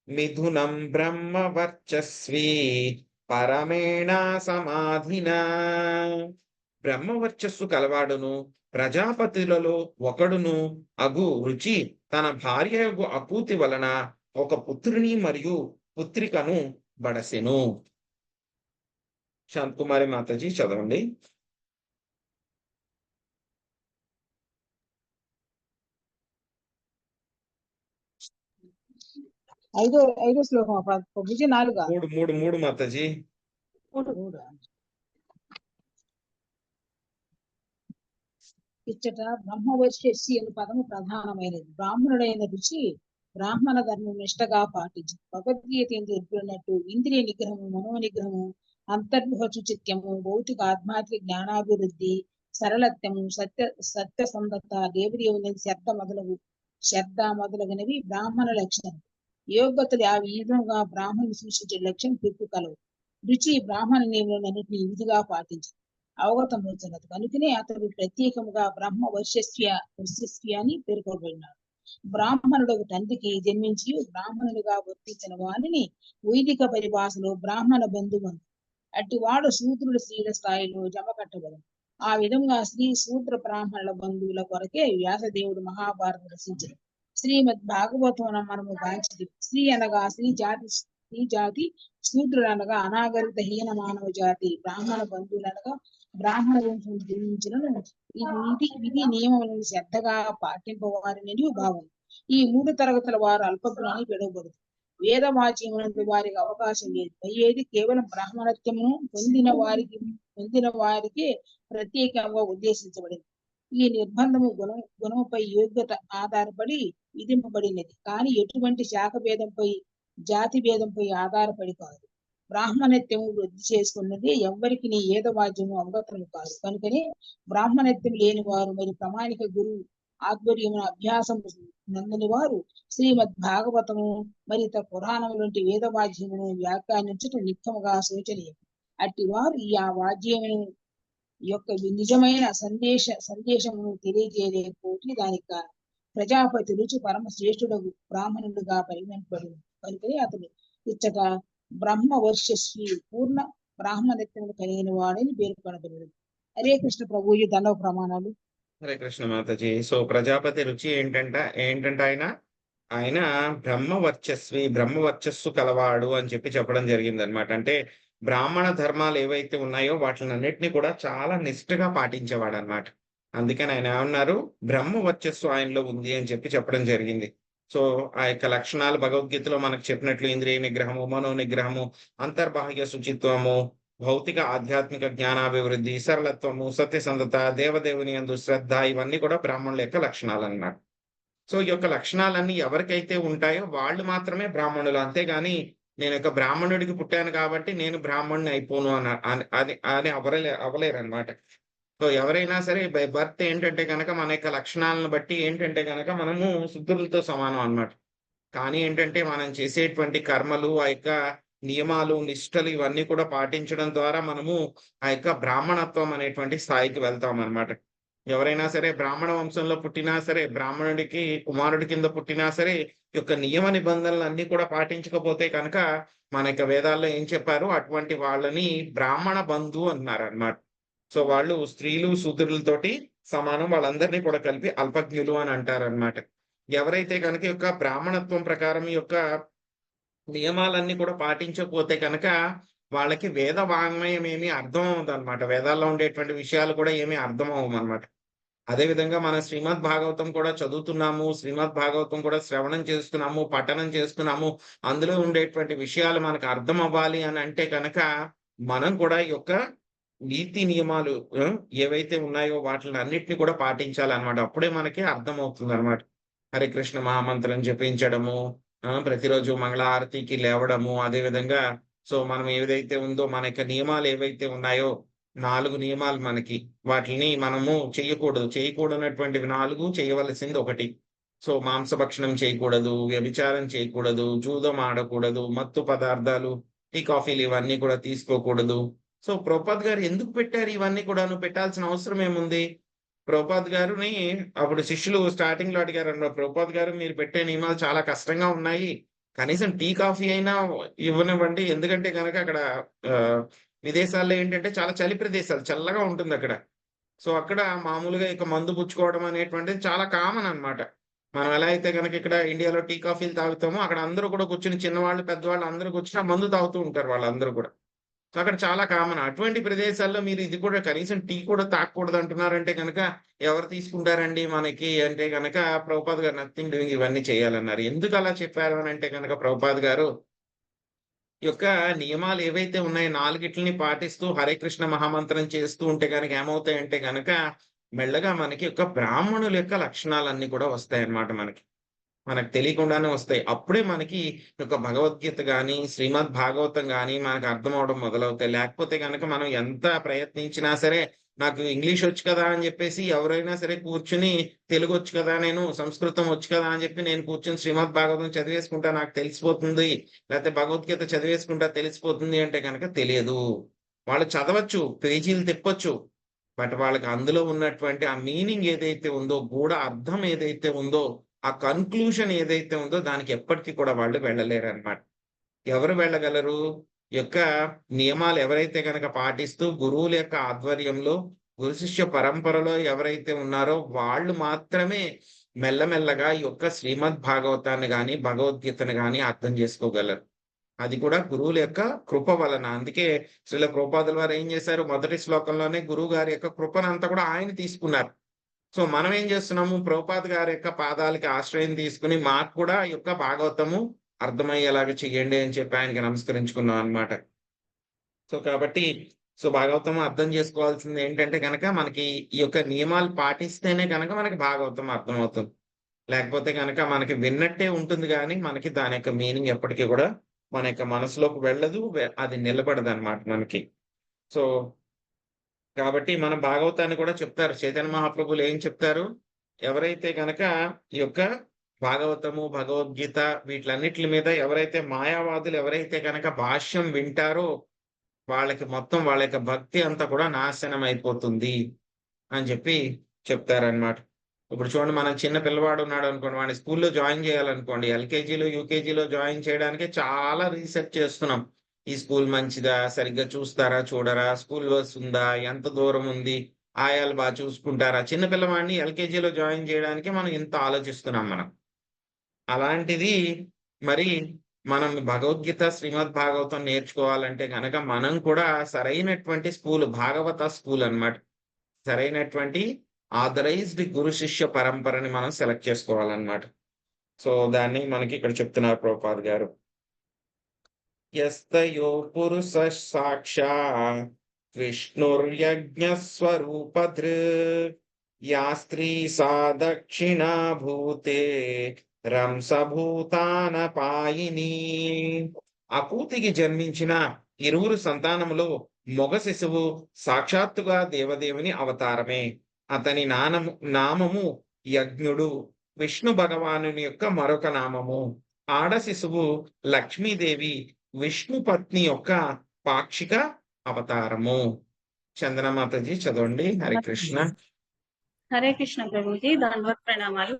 మిథునం బ్రహ్మ వర్చస్వి పరమేణ సమాధినా. బ్రహ్మవర్చస్సు కలవాడును ప్రజాపతులలో ఒకడును అగు రుచి తన భార్య అకూతి వలన ఒక పుత్రుని మరియు పుత్రికను బడసెను. శాంతకుమారి మాతాజీ చదవండి. ఐదో శ్లోకం ప్రభుజీ, 4 మూడు మాతాజీ. ఇచ్చట బ్రహ్మవర్షి అను పదము ప్రధానమైనది. బ్రాహ్మణుడైన రుచి బ్రాహ్మణ ధర్మం నిష్టగా పాటించు. భగవద్గీత ఎందుకు చెప్పినట్టు ఇంద్రియ నిగ్రహము, మనోనిగ్రహము, అంతర్భోచుచిత్యము, భౌతిక ఆధ్యాత్మిక జ్ఞానాభివృద్ధి, సరళత్వము, సత్యసంధత, దేవుని శ్రద్ధ మొదలగునవి బ్రాహ్మణ లక్షణం. యోగ్యతలు ఆ విధంగా బ్రాహ్మణుని సూచించే లక్ష్యం పెక్కు కలవు. రుచి బ్రాహ్మణ నియమాలన్నింటినీ విధిగా పాటించు అవగతమవుతున్నది. కనుకనే అతడు ప్రత్యేకముగా బ్రహ్మ వర్షస్వి అని పేర్కొనబడినాడు. బ్రాహ్మణుడు తండ్రికి జన్మించి బ్రాహ్మణుడిగా వర్తించిన వారిని వైదిక పరిభాషలో బ్రాహ్మణ బంధువంతు. అట్టివాడు శూద్రుడు స్త్రీల స్థాయిలో జమ కట్టబడను. ఆ విధంగా శూద్ర బ్రాహ్మణుల బంధువుల కొరకే వ్యాసదేవుడు మహాభారతం రచించారు. శ్రీమద్ భాగవతం మనము గాంచిది. స్త్రీ అనగా స్త్రీ జాతి ఈ జాతి శూద్రులనగా అనాగరిత హీన మానవ జాతి, బ్రాహ్మణ బంధువులనగా బ్రాహ్మణ వంశం జన్మించిన ఈ విధి నియమములను శ్రద్ధగా పాటింపవారిని భావం. ఈ 3 తరగతుల వారు అల్పజ్ఞులని పిలువబడుతుంది. వేదవాచ్యమునందు వారికి అవకాశం లేదు. అయ్యేది కేవలం బ్రాహ్మణత్వమును పొందిన వారికి ప్రత్యేకంగా ఉద్దేశించబడింది. ఈ నిర్బంధము గుణముపై యోగ్యత ఆధారపడి విధింపబడినది, కానీ ఎటువంటి శాఖ భేదంపై జాతి భేదంపై ఆధారపడి కాదు. బ్రాహ్మణత్యము వృద్ధి చేసుకున్నది ఎవ్వరికి నీ ఏదవాద్యము అవగతము కాదు. కనుకనే బ్రాహ్మణత్యం లేని వారు మరి ప్రామాణిక గురువు ఆధ్వర్యమున అభ్యాసము నందని వారు శ్రీమద్ భాగవతము మరి పురాణము వంటి వేదవాద్యమును వ్యాఖ్యానించటం నిత్యముగా శోచనీయం. అట్టి వారు ఈ ఆ వాద్యమును యొక్క నిజమైన సందేశమును తెలియజేయలేకపోతే దానికి కారణం ప్రజాపతి రుచి పరమ శ్రేష్ఠుడు బ్రాహ్మణుడుగా పరిగణింపబడి కనుకనే అతడు ఇచ్చట బ్రహ్మ వర్షస్వి పూర్ణ బ్రాహ్మణత్వము కలిగిన వాడని పేర్కొనబడినది. హరే కృష్ణ ప్రభువు దండవ ప్రమాణాలు. హరే కృష్ణ మాతాజీ. సో ప్రజాపతి రుచి ఏంటంటే ఆయన బ్రహ్మ వర్చస్సు కలవాడు అని చెప్పడం జరిగింది అనమాట. అంటే బ్రాహ్మణ ధర్మాలు ఏవైతే ఉన్నాయో వాటిని అన్నిటిని కూడా చాలా నిష్ఠగా పాటించేవాడు అనమాట. అందుకని ఆయన ఏమన్నారు, బ్రహ్మ వర్చస్సు ఆయనలో ఉంది అని చెప్పడం జరిగింది. సో ఆ యొక్క లక్షణాలు భగవద్గీతలో మనకు చెప్పినట్లు ఇంద్రియ నిగ్రహము, మనో నిగ్రహము, అంతర్బాహ్య శుచిత్వము, భౌతిక ఆధ్యాత్మిక జ్ఞానాభివృద్ధి, సరళత్వము, సత్యసంధత, దేవదేవుని యందు శ్రద్ధ, ఇవన్నీ కూడా బ్రాహ్మణుల యొక్క లక్షణాలు అన్నమాట. సో ఈ యొక్క లక్షణాలన్నీ ఎవరికైతే ఉంటాయో వాళ్ళు మాత్రమే బ్రాహ్మణులు. అంతేగాని నేను ఒక బ్రాహ్మణుడికి పుట్టాను కాబట్టి నేను బ్రాహ్మణుని అయిపోను అని అవలేరు అనమాట. సో ఎవరైనా సరే బై బర్త్ ఏంటంటే కనుక మన యొక్క లక్షణాలను బట్టి ఏంటంటే కనుక మనము శుద్ధులతో సమానం అన్నమాట. కానీ ఏంటంటే మనం చేసేటువంటి కర్మలు, ఆ యొక్క నియమాలు, నిష్టలు ఇవన్నీ కూడా పాటించడం ద్వారా మనము ఆ యొక్క బ్రాహ్మణత్వం అనేటువంటి స్థాయికి వెళ్తాం అన్నమాట. ఎవరైనా సరే బ్రాహ్మణ వంశంలో పుట్టినా సరే, బ్రాహ్మణుడికి కుమారుడి కింద పుట్టినా సరే, ఈ యొక్క నియమ నిబంధనలు అన్ని కూడా పాటించకపోతే కనుక మన యొక్క వేదాల్లో ఏం చెప్పారు, అటువంటి వాళ్ళని బ్రాహ్మణ బంధు అన్నారు అన్నమాట. సో వాళ్ళు స్త్రీలు శూద్రులతోటి సమానం, వాళ్ళందరినీ కూడా కలిపి అల్పజ్ఞులు అని అంటారు అన్నమాట. ఎవరైతే కనుక యొక్క బ్రాహ్మణత్వం ప్రకారం ఈ యొక్క నియమాలన్నీ కూడా పాటించకపోతే కనుక వాళ్ళకి వేద వాంగ్మయం ఏమీ అర్థం అవ్వదు అనమాట. వేదాల్లో ఉండేటువంటి విషయాలు కూడా ఏమీ అర్థం అవ్వమన్నమాట. అదేవిధంగా మన శ్రీమద్ భాగవతం కూడా చదువుతున్నాము, శ్రీమద్ భాగవతం కూడా శ్రవణం చేస్తున్నాము, పఠనం చేస్తున్నాము. అందులో ఉండేటువంటి విషయాలు మనకు అర్థం అవ్వాలి అని అంటే కనుక మనం కూడా ఈ యొక్క నీతి నియమాలు ఏవైతే ఉన్నాయో వాటిని అన్నిటిని కూడా పాటించాలన్నమాట. అప్పుడే మనకి అర్థం అవుతుంది అనమాట. హరే కృష్ణ మహామంత్రం జపించడము, ప్రతిరోజు మంగళారతికి లేవడము, అదే విధంగా సో మనం ఏదైతే ఉందో మన యొక్క నియమాలు ఏవైతే ఉన్నాయో 4 నియమాలు మనకి, వాటిని మనము చేయకూడనటువంటివి 4, చేయవలసింది 1. సో మాంసభక్షణం చేయకూడదు, వ్యభిచారం చేయకూడదు, జూదం ఆడకూడదు, మత్తు పదార్థాలు, టీ కాఫీలు ఇవన్నీ కూడా తీసుకోకూడదు. సో ప్రభుపాద్ గారు ఎందుకు పెట్టారు ఇవన్నీ కూడాను? పెట్టాల్సిన అవసరం ఏముంది? ప్రభుపాద్ గారిని అప్పుడు శిష్యులు స్టార్టింగ్ లో అడిగారు అన్నమాట, ప్రభుపాద్ గారు మీరు పెట్టే నియమాలు చాలా కష్టంగా ఉన్నాయి, కనీసం టీ కాఫీ అయినా ఇవ్వనివ్వండి. ఎందుకంటే కనుక అక్కడ విదేశాల్లో ఏంటంటే చాలా చలి ప్రదేశాలు, చల్లగా ఉంటుంది అక్కడ. సో అక్కడ మామూలుగా ఇక మందు పుచ్చుకోవడం అనేటువంటిది చాలా కామన్ అన్నమాట. మనం ఎలా అయితే కనుక ఇక్కడ ఇండియాలో టీ కాఫీలు తాగుతామో అక్కడ అందరూ కూడా కూర్చుని, చిన్నవాళ్ళు పెద్దవాళ్ళు అందరూ కూర్చుని మందు తాగుతూ ఉంటారు వాళ్ళందరూ కూడా. సో అక్కడ చాలా కామన్. అటువంటి ప్రదేశాల్లో మీరు ఇది కూడా కనీసం టీ కూడా తాగకూడదు అంటున్నారంటే కనుక ఎవరు తీసుకుంటారండి మనకి అంటే కనుక ప్రభుపాద్ గారు నథింగ్ డూయింగ్ ఇవన్నీ చేయాలన్నారు. ఎందుకు అలా చెప్పారు అని అంటే కనుక ప్రభుపాద్ గారు ఈ యొక్క నియమాలు ఏవైతే ఉన్నాయో 4 పాటిస్తూ హరే కృష్ణ మహామంత్రం చేస్తూ ఉంటే కనుక ఏమవుతాయంటే కనుక మెల్లగా మనకి యొక్క బ్రాహ్మణుల యొక్క లక్షణాలన్నీ కూడా వస్తాయి అన్నమాట. మనకు తెలియకుండానే వస్తాయి. అప్పుడే మనకి ఒక భగవద్గీత గాని, శ్రీమద్ భాగవతం గాని మనకు అర్థం అవడం మొదలవుతాయి. లేకపోతే కనుక మనం ఎంత ప్రయత్నించినా సరే, నాకు ఇంగ్లీష్ వచ్చు కదా అని చెప్పేసి ఎవరైనా సరే కూర్చుని, తెలుగు వచ్చు కదా, నేను సంస్కృతం వచ్చు కదా అని చెప్పి నేను కూర్చుని శ్రీమద్ భాగవతం చదివేసుకుంటా నాకు తెలిసిపోతుంది, లేకపోతే భగవద్గీత చదివేసుకుంటా తెలిసిపోతుంది అంటే కనుక తెలియదు. వాళ్ళు చదవచ్చు, పేజీలు తిప్పొచ్చు, బట్ వాళ్ళకి అందులో ఉన్నటువంటి ఆ మీనింగ్ ఏదైతే ఉందో, గూఢ అర్థం ఏదైతే ఉందో, ఆ కన్క్లూషన్ ఏదైతే ఉందో దానికి ఎప్పటికీ కూడా వాళ్ళు వెళ్ళలేరు అన్నమాట. ఎవరు వెళ్ళగలరు? యొక్క నియమాలు ఎవరైతే కనుక పాటిస్తూ గురువుల యొక్క ఆధ్వర్యంలో, గురు శిష్య పరంపరలో ఎవరైతే ఉన్నారో వాళ్ళు మాత్రమే మెల్లమెల్లగా ఈ యొక్క శ్రీమద్ భాగవతాన్ని గాని, భగవద్గీతను గాని అర్థం చేసుకోగలరు. అది కూడా గురువుల యొక్క కృప వలన. అందుకే శ్రీల ప్రభుపాదుల వారు ఏం చేశారు, మొదటి శ్లోకంలోనే గురువు గారి యొక్క కృపనంతా కూడా ఆయన తీసుకున్నారు. సో మనం ఏం చేస్తున్నాము, ప్రభుపాద్ గారి యొక్క పాదాలకి ఆశ్రయం తీసుకుని మాకు కూడా ఈ యొక్క భాగవతము అర్థమయ్యేలాగా చెయ్యండి అని చెప్పి ఆయనకి నమస్కరించుకున్నాం అన్నమాట. సో కాబట్టి భాగవతం అర్థం చేసుకోవాల్సింది ఏంటంటే కనుక మనకి ఈ యొక్క నియమాలు పాటిస్తేనే కనుక మనకి భాగవతం అర్థమవుతుంది. లేకపోతే కనుక మనకి విన్నట్టే ఉంటుంది కానీ మనకి దాని యొక్క మీనింగ్ ఎప్పటికీ కూడా మన యొక్క మనసులోకి వెళ్ళదు, అది నిలబడదు అనమాట మనకి. సో కాబట్టి మన భాగవతాన్ని కూడా చెప్తారు, చైతన్య మహాప్రభులు ఏం చెప్తారు, ఎవరైతే కనుక ఈ యొక్క భాగవతము, భగవద్గీత వీటిలన్నిటి మీద ఎవరైతే మాయావాదులు ఎవరైతే కనుక భాష్యం వింటారో వాళ్ళకి మొత్తం వాళ్ళ యొక్క భక్తి అంతా కూడా నాశనం అయిపోతుంది అని చెప్పి చెప్తారనమాట. ఇప్పుడు చూడండి, మన చిన్న పిల్లవాడు ఉన్నాడు అనుకోండి, వాడిని స్కూల్లో జాయిన్ చేయాలనుకోండి, ఎల్కేజీలో యూకేజీలో జాయిన్ చేయడానికి చాలా రీసెర్చ్ చేస్తున్నాం. ఈ స్కూల్ మంచిదా, సరిగ్గా చూస్తారా చూడరా, స్కూల్ బస్ ఉందా, ఎంత దూరం ఉంది, ఆయాలు బాగా చూసుకుంటారా. చిన్న పిల్లవాడిని ఎల్కేజీలో జాయిన్ చేయడానికి మనం ఇంత ఆలోచిస్తున్నాం మనం. అలాంటిది మరి మనం భగవద్గీత, శ్రీమద్ భాగవతం నేర్చుకోవాలంటే కనుక మనం కూడా సరైనటువంటి స్కూల్, భాగవత స్కూల్ అన్నమాట, సరైనటువంటి ఆథరైజ్డ్ గురు శిష్య పరంపరని మనం సెలెక్ట్ చేసుకోవాలన్నమాట. సో దాన్ని మనకి ఇక్కడ చెప్తున్నారు ప్రభుపాద్ గారు. యస్తయో పురుష సాక్షాత్ విష్ణుర్యజ్ఞ స్వరూపధృ యా స్త్రీ సా దక్షిణా భూతే రంసభూతాన పాయిని. అకూతికి జన్మించిన ఇరువురు సంతానములో మొగ శిశువు సాక్షాత్తుగా దేవదేవుని అవతారమే. అతని నామము యజ్ఞుడు, విష్ణు భగవానుని యొక్క మరొక నామము. ఆడ శిశువు లక్ష్మీదేవి, విష్ణు పత్ని యొక్క పాక్షిక అవతారము. చందనమాతజీ చదవండి. హరికృష్ణ. హరే కృష్ణ ప్రభుజీ, దండవత్ ప్రణామాలు.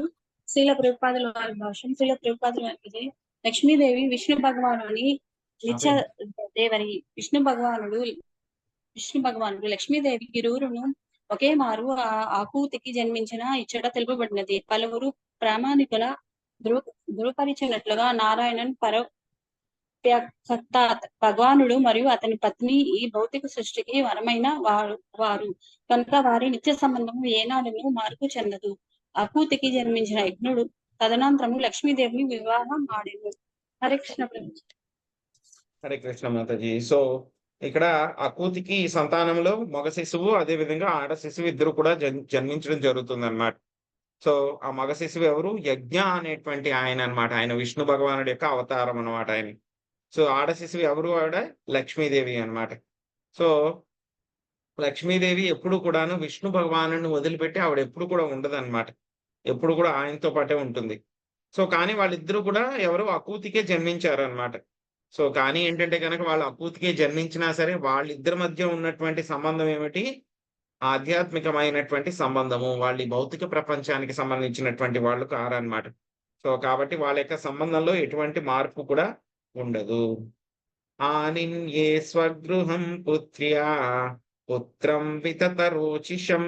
శ్రీల ప్రభుపాదుల వారి భాష్యం. శ్రీల ప్రభుపాదుల వారికి లక్ష్మీదేవి విష్ణు భగవానుని నిత్య దేవరి. విష్ణు భగవానుడు లక్ష్మీదేవి ఇరువురును ఒకే మారు ఆ ఆకూతికి జన్మించిన ఇచ్చట తెలుపబడినది. పలువురు ప్రామాణికుల ధృవపరిచినట్లుగా నారాయణన్ పరోప్యక్తాత్ భగవానుడు మరియు అతని పత్ని ఈ భౌతిక సృష్టికి వరమైన వారు కనుక వారి నిత్య సంబంధము ఏనాడును మార్పు చెందదు. అకూతికి జన్మించిన యజ్ఞుడు తదనంతరము లక్ష్మీదేవిని వివాహం ఆడెను. హరే కృష్ణ ప్రభుజీ. హరే కృష్ణ మాతాజీ. సో ఇక్కడ అకూతికి సంతానంలో మగ శిశువు, అదే విధంగా ఆడ శిశువు ఇద్దరు కూడా జన్మించడం జరుగుతుంది అన్నమాట. సో ఆ మగ శిశువు ఎవరు, యజ్ఞ అనేటువంటి ఆయన అన్నమాట. ఆయన విష్ణు భగవానుడి యొక్క అవతారం అన్నమాట ఆయన. సో ఆడ శిశువు ఎవరు, ఆవిడ లక్ష్మీదేవి అన్నమాట. సో లక్ష్మీదేవి ఎప్పుడు కూడాను విష్ణు భగవాను వదిలిపెట్టి ఆవిడ ఎప్పుడు కూడా ఉండదు అనమాట, ఎప్పుడు కూడా ఆయనతో పాటే ఉంటుంది. సో కానీ వాళ్ళిద్దరూ కూడా ఎవరు, అకూతికే జన్మించారు అనమాట. సో కానీ ఏంటంటే కనుక వాళ్ళు అకూతికే జన్మించినా సరే వాళ్ళిద్దరి మధ్య ఉన్నటువంటి సంబంధం ఏమిటి, ఆధ్యాత్మికమైనటువంటి సంబంధము. వాళ్ళ భౌతిక ప్రపంచానికి సంబంధించినటువంటి వాళ్ళు కారన్నమాట. సో కాబట్టి వాళ్ళ యొక్క సంబంధంలో ఎటువంటి మార్పు కూడా ఉండదు. ఆనిన్యే స్వగృహం పుత్ర్యా పుత్రం వితతరోచిషం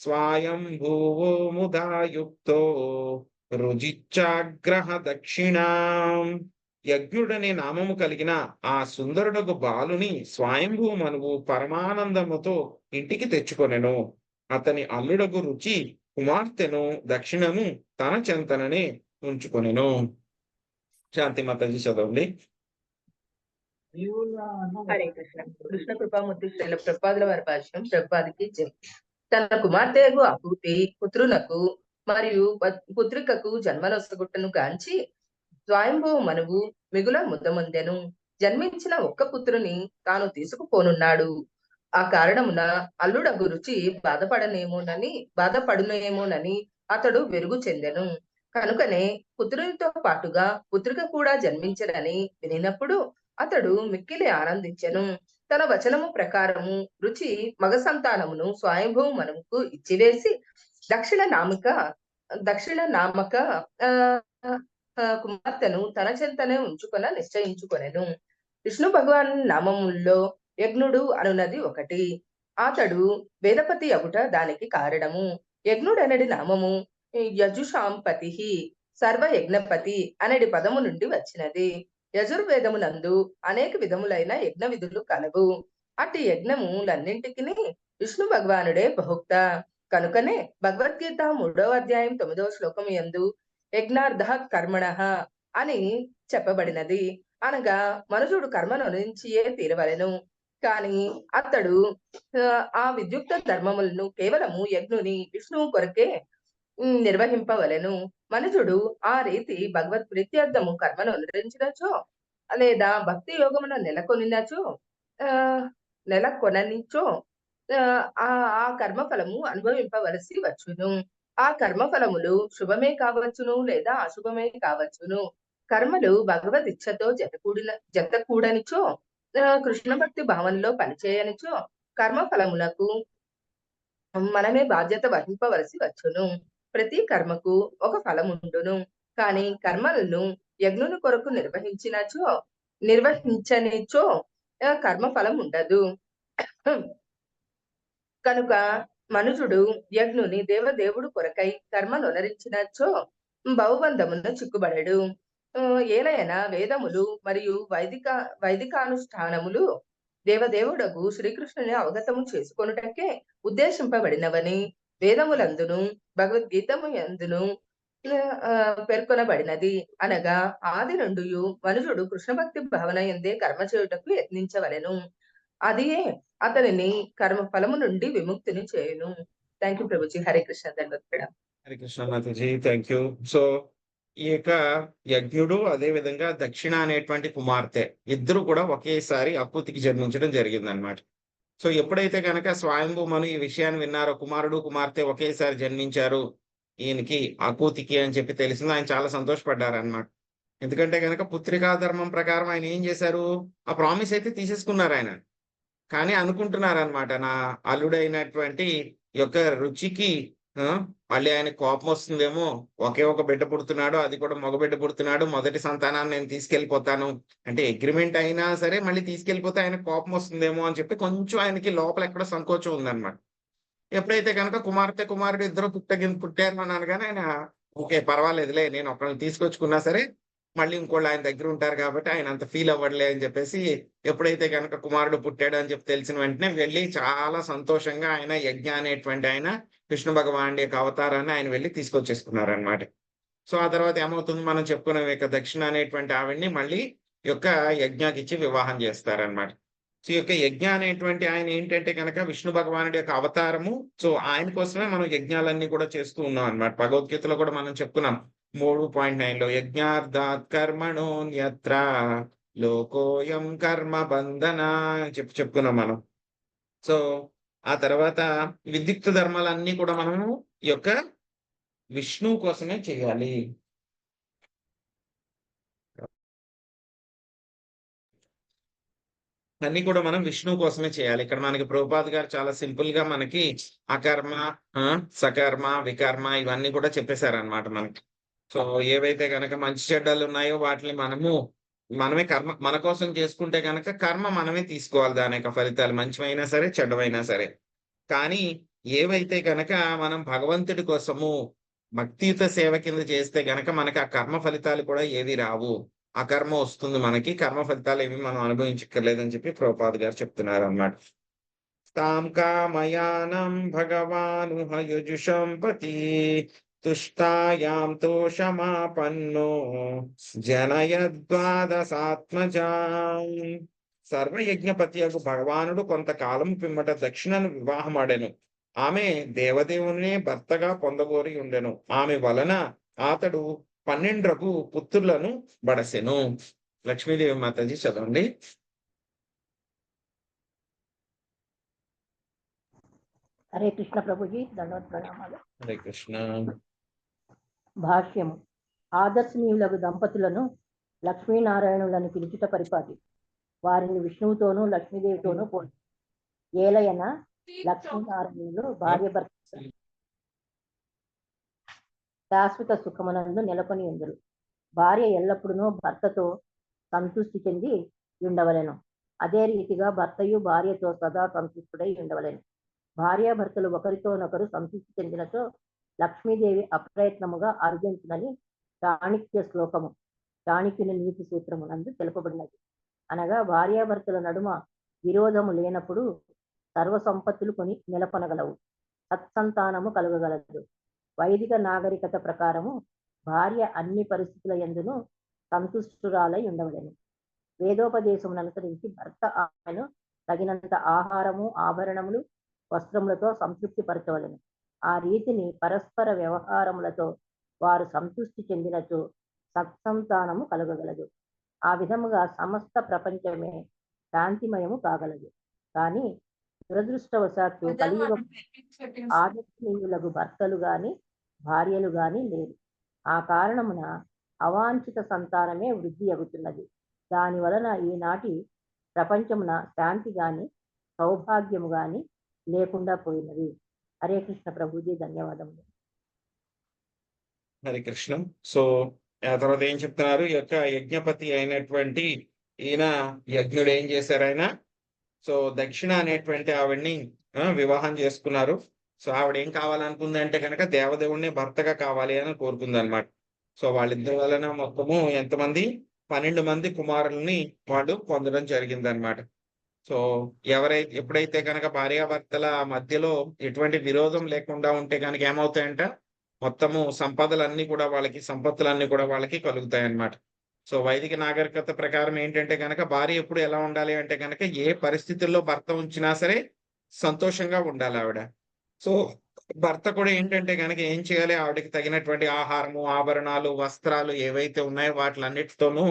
స్వయం భూవో ముదాయుక్తో రుజిచ్చాగ్రహ దక్షిణాం. యజ్ఞుడనే నామము కలిగిన ఆ సుందరుడకు బాలుని స్వయంభూ మనువు పరమానందముతో ఇంటికి తెచ్చుకొనెను. అతని అల్లుడకు రుచి కుమార్తెను దక్షిణను తన చెంతననే ఉంచుకొనెను. శాంతి మాతాజీ చదవండి. హరే కృష్ణ. కృష్ణ కృపామూర్తి శ్రీల ప్రభుపాదుల వారి భాష్యం. ప్రభుపాదికి జై. తన కుమార్తెకు అకూతి పుత్రునకు మరియు పుత్రికకు జన్మలొసగుట్టను గాంచి స్వయంభూ మనువు మిగుల ముద్దముందెను. జన్మించిన ఒక్క పుత్రుని తాను తీసుకుపోనున్నాడు. ఆ కారణమున అల్లుడగు రుచి బాధపడునేమోనని అతడు వెరుగు చెందెను. కనుకనే పుత్రునితో పాటుగా పుత్రిక కూడా జన్మించడని వినినప్పుడు అతడు మిక్కిలి ఆనందించెను. తన వచనము ప్రకారము రుచి మగ సంతానమును స్వయంభూ మనువుకు ఇచ్చివేసి దక్షిణ నామక కుమార్తెను తన చెంతనే ఉంచుకొన నిశ్చయించుకొనెను. విష్ణు భగవాన్ నామముల్లో యజ్ఞుడు అనున్నది ఒకటి. అతడు వేదపతి అగుట దానికి కారణము. యజ్ఞుడనడి నామము యజుషాంపతి సర్వయజ్ఞపతి అనడి పదము నుండి వచ్చినది. యజుర్వేదమునందు అనేక విధములైన యజ్ఞ విధులు కలవు. అట్టి యజ్ఞములన్నింటికి విష్ణు భగవానుడే బహుక్త. కనుకనే భగవద్గీత 3వ అధ్యాయం 9వ శ్లోకం యందు యజ్ఞార్థ కర్మణ అని చెప్పబడినది. అనగా మనుషుడు కర్మను నుంచియే తీరవలెను. కానీ అతడు ఆ విద్యుక్త ధర్మములను కేవలము యజ్ఞుని విష్ణువు కొరకే నిర్వహింపవలెను. మనుషుడు ఆ రీతి భగవత్ ప్రీత్యర్థము కర్మను అనుసరించినచో లేదా భక్తి యోగమును నెలకొననిచో ఆ కర్మఫలము అనుభవింపవలసి వచ్చును. ఆ కర్మఫలములు శుభమే కావచ్చును లేదా అశుభమే కావచ్చును. కర్మలు భగవద్ ఇచ్ఛతో జతకూడనిచో కృష్ణ భక్తి భావనలో పనిచేయనిచో కర్మఫలములకు మనమే బాధ్యత వహింపవలసి వచ్చును. ప్రతి కర్మకు ఒక ఫలముండును. కానీ కర్మలను యజ్ఞుని కొరకు నిర్వహించనిచో కర్మ ఫలం ఉండదు. కనుక మనుషుడు యజ్ఞుని దేవదేవుడు కొరకై కర్మనొనరించినచో బహుబంధమును చిక్కుబడడు. ఏలైనా వేదములు మరియు వైదికానుష్ఠానములు దేవదేవుడకు శ్రీకృష్ణుని అవగతము చేసుకొనుటకే ఉద్దేశింపబడినవని వేదములందును భగవద్గీతము యందును పేర్కొనబడినది. అనగా ఆది నుండి మనుషుడు కృష్ణ భక్తి భావన ఎందే కర్మ చేయుటకు యత్నించవలెను. అదియే అతనిని కర్మ ఫలము నుండి విముక్తిని చేయును. థ్యాంక్ యూ ప్రభుజీ. హరే కృష్ణ. దండోత్పడ. హరే కృష్ణ మాతాజీ, థ్యాంక్ యూ. సో ఈ యొక్క యజ్ఞుడు అదే విధంగా దక్షిణ అనేటువంటి కుమార్తె ఇద్దరు కూడా ఒకేసారి అకూతికి జన్మించడం జరిగిందనమాట. సో ఎప్పుడైతే కనుక స్వయంభూ మను ఈ విషయాన్ని విన్నారో, కుమారుడు కుమార్తె ఒకేసారి జన్మించారు ఈయనకి అకూతికి అని చెప్పి తెలిసింది, ఆయన చాలా సంతోషపడ్డారు అనమాట. ఎందుకంటే కనుక పుత్రికా ధర్మం ప్రకారం ఆయన ఏం చేశారు, ఆ ప్రామిస్ అయితే తీసేసుకున్నారు ఆయన. కానీ అనుకుంటున్నారు అనమాట, నా అల్లుడైనటువంటి యొక్క రుచికి మళ్ళీ ఆయన కోపం వస్తుందేమో, ఒకే ఒక బిడ్డ పుడుతున్నాడు, అది కూడా మగబిడ్డ పుడుతున్నాడు, మొదటి సంతానాన్ని నేను తీసుకెళ్లిపోతాను అంటే అగ్రిమెంట్ అయినా సరే మళ్ళీ తీసుకెళ్లిపోతే ఆయన కోపం వస్తుందేమో అని చెప్పి కొంచెం ఆయనకి లోపల ఎక్కడ సంకోచం ఉందన్నమాట. ఎప్పుడైతే కనుక కుమార్తె కుమారుడు ఇద్దరు పుట్టారు అని అనగానే ఆయన ఓకే పర్వాలేదులే, నేను ఒకళ్ళని తీసుకొచ్చుకున్నా సరే మళ్ళీ ఇంకోళ్ళు ఆయన దగ్గర ఉంటారు కాబట్టి ఆయన అంత ఫీల్ అవ్వడలే అని చెప్పేసి, ఎప్పుడైతే కనుక కుమారుడు పుట్టాడు అని చెప్పి తెలిసిన వెంటనే వెళ్ళి చాలా సంతోషంగా ఆయన యజ్ఞ అనేటువంటి ఆయన కృష్ణ భగవానుడి యొక్క అవతారాన్ని ఆయన వెళ్ళి తీసుకొచ్చేసుకున్నారు అనమాట. సో ఆ తర్వాత ఏమవుతుంది, మనం చెప్పుకునే యొక్క దక్షిణ అనేటువంటి ఆవిడ్ని మళ్ళీ యొక్క యజ్ఞకి ఇచ్చి వివాహం చేస్తారనమాట. సో ఈ యొక్క యజ్ఞ అనేటువంటి ఆయన ఏంటంటే కనుక విష్ణు భగవానుడి యొక్క అవతారము. సో ఆయన కోసమే మనం యజ్ఞాలన్నీ కూడా చేస్తూ ఉన్నాం అనమాట. భగవద్గీతలో కూడా మనం చెప్పుకున్నాం 3.9లో యజ్ఞార్థాత్ కర్మణోన్యత్ర లోకోయం కర్మ బంధన అని చెప్పుకున్నాం మనం. సో ఆ తర్వాత విద్యుక్త ధర్మాలన్నీ కూడా మనము ఈ యొక్క విష్ణువు కోసమే చేయాలి. అన్ని కూడా మనం విష్ణువు కోసమే చేయాలి. ఇక్కడ మనకి ప్రభుపాద్ గారు చాలా సింపుల్ గా మనకి అకర్మ, సకర్మ, వికర్మ ఇవన్నీ కూడా చెప్పేశారనమాట మనకి. సో ఏవైతే కనుక మంచి చెడ్డలు ఉన్నాయో వాటిని మనమే కర్మ మన కోసం చేసుకుంటే కనుక కర్మ మనమే తీసుకోవాలి, దాని యొక్క ఫలితాలు మంచివైనా సరే చెడ్డవైనా సరే. కానీ ఏవైతే కనుక మనం భగవంతుడి కోసము భక్తియుత సేవ కింద చేస్తే గనక మనకి ఆ కర్మ ఫలితాలు కూడా ఏవి రావు, ఆ కర్మ వస్తుంది మనకి, కర్మ ఫలితాలు ఏమి మనం అనుభవించక్కర్లేదని చెప్పి ప్రభుపాద్ గారు చెప్తున్నారు అన్నమాట. తాం కామయానం భగవాను హయుజుషం పతి తుష్టాయాం తోషమాపన్నో జనయద్వాదసాత్మజాం. సర్వయజ్ఞపతియగు భగవానుడు కొంతకాలం పిమ్మట దక్షిణను వివాహమాడెను. ఆమె దేవదేవునే భర్తగా పొందగోరి ఉండెను. ఆమె వలన అతడు 12 పుత్రులను బడసెను. లక్ష్మీదేవి మాతాజీ చదవండి. హరే కృష్ణ ప్రభుజీ, దండవత్ ప్రణామాలు. హరే కృష్ణ. భాష్యము. ఆదర్శనీయులకు దంపతులను లక్ష్మీనారాయణులను పిలుచుట పరిపాటి. వారిని విష్ణువుతోనూ లక్ష్మీదేవితోనూ పోలి. ఏలయన లక్ష్మీనారాయణులు భార్య భర్త శాశ్వత సుఖమునందు నెలకొని ఉందరు. భార్య ఎల్లప్పుడూ భర్తతో సంతృష్టి చెంది ఉండవలెను. అదే రీతిగా భర్తయు భార్యతో సదా సంతృష్టుడై ఉండవలెను. భార్యాభర్తలు ఒకరితోనొకరు సంతృష్టి చెందినచో లక్ష్మీదేవి అప్రయత్నముగా అర్జించునని చాణక్య శ్లోకము. చాణక్యుని నీతి సూత్రమునందు తెలుపబడినది. అనగా భార్యాభర్తల నడుమ విరోధము లేనప్పుడు సర్వ సంపత్తులు కొని నెలకొనగలవు, సత్సంతానము కలుగగలదు. వైదిక నాగరికత ప్రకారము భార్య అన్ని పరిస్థితుల యందును సంతుష్టురాలై ఉండవలెను. వేదోపదేశమును అనుసరించి భర్త ఆమెను తగినంత ఆహారము, ఆభరణములు, వస్త్రములతో సంతృప్తి పరచవలెను. ఆ రీతిని పరస్పర వ్యవహారములతో వారు సంతృష్టి చెందినచో సత్సంతానము కలుగగలదు. ఆ విధముగా సమస్త ప్రపంచమే శాంతిమయము కాగలదు. కానీ దురదృష్టవశాత్తు కలియుగ ఆదర్శనీయులకు భర్తలు గాని భార్యలు గాని లేరు. ఆ కారణమున అవాంఛిత సంతానమే వృద్ధి అగుతున్నది. దాని వలన ఈనాటి ప్రపంచమున శాంతి గాని సౌభాగ్యము గాని లేకుండా పోయినది. హరే కృష్ణ ప్రభుజీ, ధన్యవాదములు. హరే కృష్ణ. సో ఆ తర్వాత ఏం చెప్తున్నారు? ఈ యొక్క యజ్ఞపతి అయినటువంటి ఈయన యజ్ఞుడు ఏం చేశారు? ఆయన సో దక్షిణ అనేటువంటి ఆవిడ్ని వివాహం చేసుకున్నారు. సో ఆవిడ ఏం కావాలనుకుంది అంటే కనుక దేవదేవుడిని భర్తగా కావాలి అని కోరుకుంది అనమాట. సో వాళ్ళిద్దరి వలన మొత్తము ఎంతమంది 12 మంది కుమారుల్ని వాళ్ళు పొందడం జరిగింది అనమాట. సో ఎప్పుడైతే కనుక భార్యాభర్తల మధ్యలో ఎటువంటి విరోధం లేకుండా ఉంటే కనుక ఏమవుతాయంట, మొత్తము సంపదలన్నీ కూడా వాళ్ళకి, సంపత్తులన్నీ కూడా వాళ్ళకి కలుగుతాయి అన్నమాట. సో వైదిక నాగరికత ప్రకారం ఏంటంటే కనుక భార్య ఎప్పుడు ఎలా ఉండాలి అంటే కనుక ఏ పరిస్థితుల్లో భర్త ఉంచినా సరే సంతోషంగా ఉండాలి ఆవిడ. సో భర్త కూడా ఏంటంటే కనుక ఏం చేయాలి, ఆవిడకి తగినటువంటి ఆహారము, ఆభరణాలు, వస్త్రాలు ఏవైతే ఉన్నాయో వాటిలన్నిటితోనూ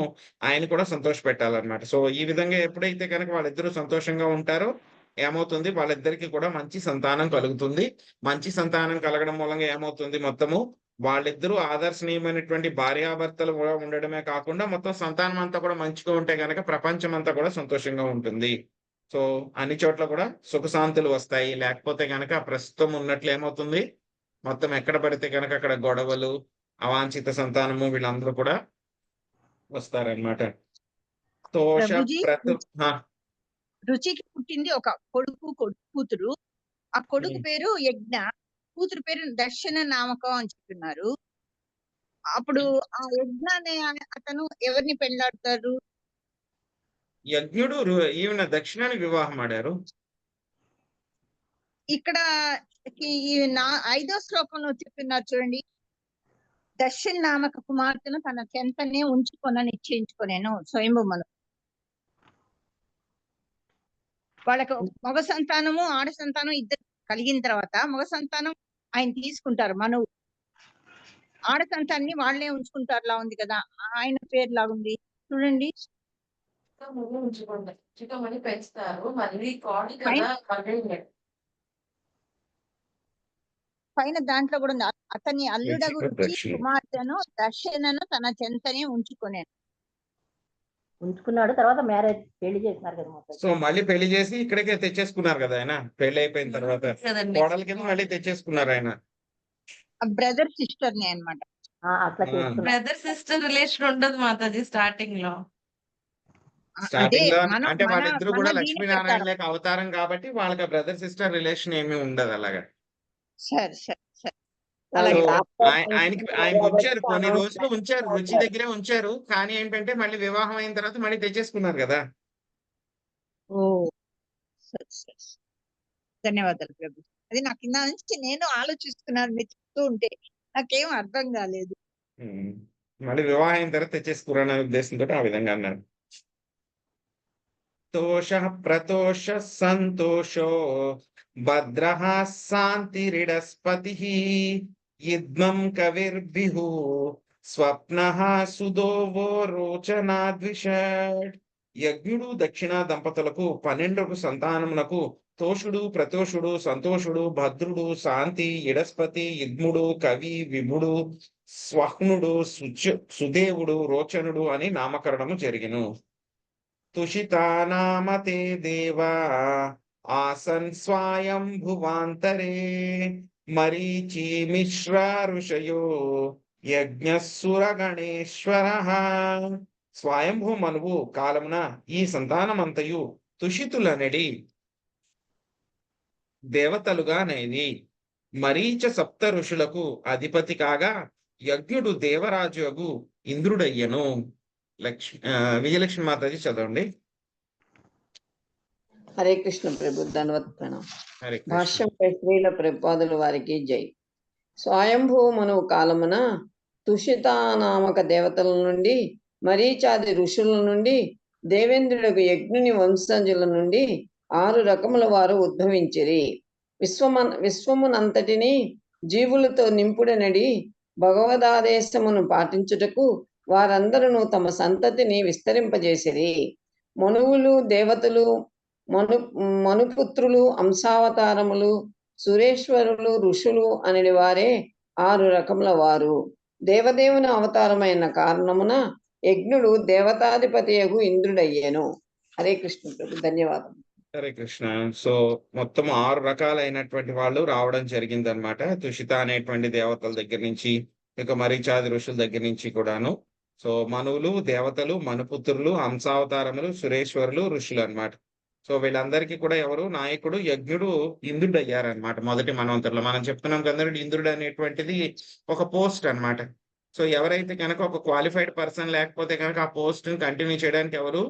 ఆయన కూడా సంతోష పెట్టాలన్నమాట. సో ఈ విధంగా ఎప్పుడైతే కనుక వాళ్ళిద్దరూ సంతోషంగా ఉంటారో ఏమవుతుంది, వాళ్ళిద్దరికి కూడా మంచి సంతానం కలుగుతుంది. మంచి సంతానం కలగడం మూలంగా ఏమవుతుంది, మొత్తము వాళ్ళిద్దరూ ఆదర్శనీయమైనటువంటి భార్యాభర్తలు కూడా ఉండడమే కాకుండా మొత్తం సంతానం అంతా కూడా మంచిగా ఉంటే కనుక ప్రపంచం అంతా కూడా సంతోషంగా ఉంటుంది. సో అన్ని చోట్ల కూడా సుఖశాంతులు వస్తాయి. లేకపోతే కనుక ప్రస్తుతం ఉన్నట్లు ఏమవుతుంది, మొత్తం ఎక్కడ పడితే కనుక అక్కడ గొడవలు, అవాంఛిత సంతానము వీళ్ళందరూ కూడా వస్తారనమాట. ప్రభుజీ, రుచికి పుట్టింది ఒక కొడుకు కూతురు. ఆ కొడుకు పేరు యజ్ఞ, కూతురు పేరు దర్శన నామకం అని చెప్తున్నారు. అప్పుడు ఆ యజ్ఞ అనే అతను ఎవరిని పెళ్లాడతారు? యజ్ఞుడు ఈమెన దక్షిణాన్ని వివాహం ఆడారు. ఇక్కడ ఈ 5వ శ్లోకంలో చెప్తున్నారు చూడండి, దర్శన నామక కుమార్తెను తన చెంతనే ఉంచుకొన నిశ్చయించుకొనేను స్వయంభూమను. వాళ్ళకు మగ సంతానము, ఆడ సంతానం ఇద్దరు కలిగిన తర్వాత మగ సంతానం ఆయన తీసుకుంటారు మనువు, ఆడ సంతాన్ని వాళ్ళే ఉంచుకుంటారులా ఉంది కదా, ఆయన పేరు లాగుంది చూడండి. పెంచుతారు మళ్ళీ కోడి కదా. పైన దాంట్లో కూడా ఉంది, అతని అల్లుడగు రుచి కుమార్తెను దర్శనను తన చెంతనే ఉంచుకున్నాడు. తర్వాత మ్యారేజ్ పెళ్లి చేసినారు కదా. సో మళ్ళీ పెళ్లి చేసి ఇక్కడికే తెచ్చేసుకున్నారు కదా ఆయన. పెళ్లి అయిపోయిన తర్వాత కోడల కింద మళ్ళీ తెచ్చేసుకున్నారు ఆయన. బ్రదర్ సిస్టర్ ని అన్నమాట. అట్లా బ్రదర్ సిస్టర్ రిలేషన్ ఉండదు మాతాజీ స్టార్టింగ్ లో. స్టార్టింగ్ లో అంటే వాళ్ళిద్దరు కూడా లక్ష్మీనారాయణ లేక అవతారం కాబట్టి వాళ్ళకి బ్రదర్ సిస్టర్ రిలేషన్ ఏమీ ఉండదు అలాగా. సరే సరే సరే. ఆయనకి ఉంచారు, కొన్ని రోజులు ఉంచారు, రుచి దగ్గరే ఉంచారు. కానీ ఏంటంటే మళ్ళీ వివాహం అయిన తర్వాత మళ్ళీ తెచ్చేసుకున్నారు కదా. ఓ ధన్యవాదాలు ప్రభు. అది నాకు కింద నుంచి నేను ఆలోచిస్తున్నాను, మీరు చెప్తూ ఉంటే నాకేం అర్థం కాలేదు. మళ్ళీ వివాహం అయిన తర్వాత తెచ్చేసుకున్నారనే ఉద్దేశంతో ఆ విధంగా అన్నారు. తోష ప్రతోష సంతోషో భద్రః శాంతిరిడస్పతిః యుగ్మం కవిర్భిః స్వప్నః సుదోవో రోచనాద్విషడ్. యజ్ఞుడు దక్షిణ దంపతులకు 12 సంతానమునకు తోషుడు, ప్రతోషుడు, సంతోషుడు, భద్రుడు, శాంతి, ఇడస్పతి, యుగ్ముడు, కవి, విభుడు, స్వహ్నుడు, సుదేవుడు, రోచనుడు అని నామకరణము జరిగెను. తుషితానామతే దేవా ఆసన్ స్వయంభువాంతరే మరీచి మిశ్రా ఋషయో యజ్ఞసురగణేశ్వరః. స్వయంభూ మనువు కాలమున ఈ సంతానమంతయు తుషితులనడి దేవతలుగా నైది. మరీచ సప్త ఋషులకు అధిపతి కాగా యజ్ఞుడు దేవరాజుగు ఇంద్రుడయ్యను. విజయలక్ష్మి మాతాజీ చదవండి. హరే కృష్ణ ప్రభు, ధన్వత్ ప్రణాం. హరే కృష్ణ. భాష్యంపై శ్రీల ప్రభుపాదుల వారికి జై. స్వయంభూ మనువు కాలమున తుషితా నామక దేవతల నుండి, మరీచాది ఋషుల నుండి, దేవేంద్రులకు యజ్ఞుని వంశజుల నుండి 6 రకముల వారు ఉద్భవించిరి. విశ్వమునంతటిని జీవులతో నింపుడనడి భగవదాదేశమును పాటించుటకు వారందరూ తమ సంతతిని విస్తరింపజేసిరి. మనువులు, దేవతలు, మనుపుత్రులు, అంశావతారములు, సురేశ్వరులు, ఋషులు అనడి వారే 6 రకముల వారు. దేవదేవుని అవతారమైన కారణమున యజ్ఞుడు దేవతాధిపతియగు ఇంద్రుడయ్యాను. హరే కృష్ణ ప్రభు, ధన్యవాదం. హరే కృష్ణ. సో మొత్తం 6 రకాలైనటువంటి వాళ్ళు రావడం జరిగింది అనమాట. తుషిత అనేటువంటి దేవతల దగ్గర నుంచి, ఇక మరీచాది ఋషుల దగ్గర నుంచి కూడాను. సో మనువులు, దేవతలు, మనుపుత్రులు, అంశావతారములు, సురేశ్వరులు, ఋషులు అన్నమాట. సో వీళ్ళందరికీ కూడా ఎవరు నాయకుడు? యజ్ఞుడు ఇంద్రుడు అయ్యారనమాట. మొదటి మనవంతరంలో మనం చెప్తున్నాం కదా, ఇంద్రుడు అనేటువంటిది ఒక పోస్ట్ అన్నమాట. సో ఎవరైతే కనుక ఒక క్వాలిఫైడ్ పర్సన్ లేకపోతే కనుక ఆ పోస్ట్ ని కంటిన్యూ చేయడానికి ఎవరు?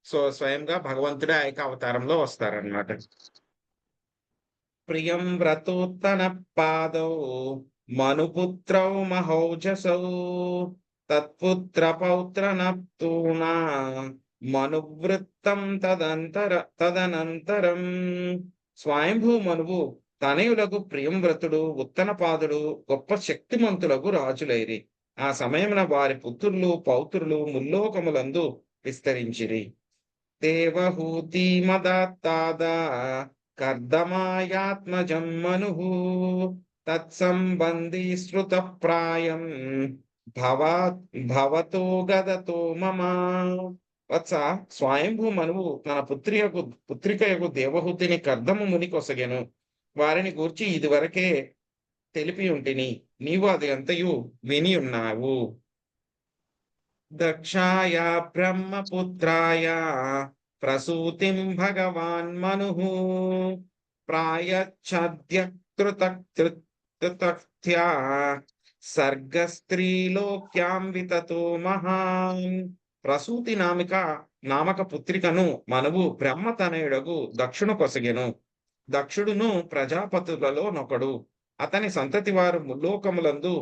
సో స్వయంగా భగవంతుడే ఆ యొక్క అవతారంలో వస్తారనమాట. ప్రియం వ్రతోత్తన పాదౌ మనుపుత్రౌ మహౌజసౌ తత్పుత్ర పౌత్ర నప్తూనా మనువృత్తం తదనంతరం. స్వయంభూ మనువు తనయులకు ప్రియంవ్రతుడు, ఉత్తనపాదుడు, గొప్ప శక్తిమంతులకు రాజులైరి. ఆ సమయమున వారి పుత్రులు, పౌత్రులు ముల్లోకములందు విస్తరించిరి. దేవహూతి మదాత్తాద కర్దమాయాత్మజం మనుః తత్సంబంధి శ్రుత ప్రాయం భవతో గదతో మమ. వత్స, స్వయంభూ మనువు తన పుత్రికయకు దేవహూతిని కర్దము ముని కొసగెను. వారిని గూర్చి ఇదివరకే తెలిపి ఉంటిని, నీవు అది అంతయు విని ఉన్నావు. దక్షాయ బ్రహ్మపుత్రాయ ప్రసూతిం భగవాన్ మనుః ప్రాయచ్ఛద్య కృతక్త్యా సర్గస్త్రీలోక్యాం వితతో మహాన్. ప్రసూతి నామక పుత్రికను మనువు బ్రహ్మతనయుడగు దక్షును కొసగెను. దక్షుడును ప్రజాపతులలో నొకడు. అతని సంతతి వారు ముల్లోకములందు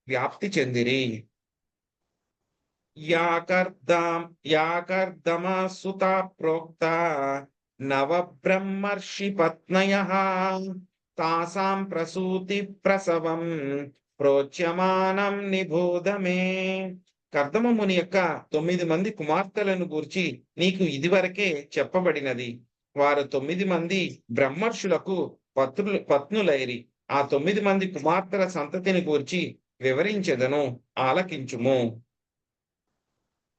వ్యాప్తి చెందిరి. యాకర్దమ సుత ప్రోక్త నవ బ్రహ్మర్షి పత్నయః తాసాం ప్రసూతి ప్రసవం ప్రోచ్యమానం నిబోధమే. కర్దమ ముని యొక్క 9 మంది కుమార్తెలను గూర్చి నీకు ఇదివరకే చెప్పబడినది. వారు 9 మంది బ్రహ్మర్షులకు పత్నులైరి. ఆ 9 మంది కుమార్తెల సంతతిని గూర్చి వివరించెదను, ఆలకించుము.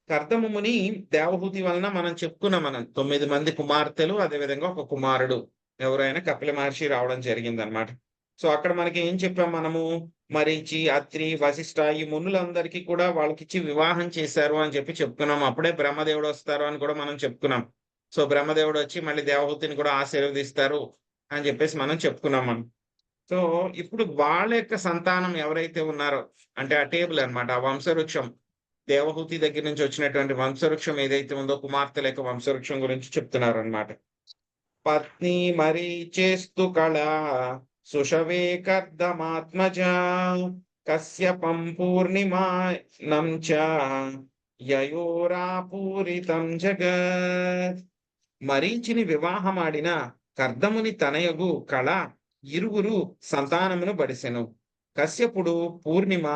కర్దమ ముని దేవహూతి వలన మనం చెప్పుకున్నాం. 9 మంది కుమార్తెలు, అదేవిధంగా ఒక కుమారుడు ఎవరైనా కపిల మహర్షి రావడం జరిగిందనమాట. సో అక్కడ మనకి ఏం చెప్పాం మనము? మరీచి, అత్రి, వశిష్ఠ ఈ మునులందరికీ కూడా వాళ్ళకిచ్చి వివాహం చేశారు అని చెప్పి చెప్పుకున్నాం. అప్పుడే బ్రహ్మదేవుడు వస్తారు అని కూడా మనం చెప్పుకున్నాం. సో బ్రహ్మదేవుడు వచ్చి మళ్ళీ దేవహూతిని కూడా ఆశీర్వదిస్తారు అని చెప్పేసి మనం చెప్పుకున్నాం మనం. సో ఇప్పుడు వాళ్ళ యొక్క సంతానం ఎవరైతే ఉన్నారో, అంటే ఆ టేబుల్ అన్నమాట, ఆ వంశవృక్షం, దేవహూతి దగ్గర నుంచి వచ్చినటువంటి వంశవృక్షం ఏదైతే ఉందో, కుమార్తెల యొక్క వంశవృక్షం గురించి చెప్తున్నారు అన్నమాట. పత్ని మరీచేస్తు కళ సుషవే కర్దమాత్మజ కశ్యపం పూర్ణిమానం చ యయోరాపూరితం జగత్. మరీచిని వివాహమాడిన కర్దముని తనయగు కళ ఇరువురు సంతానమును బడిసెను. కశ్యపుడు, పూర్ణిమ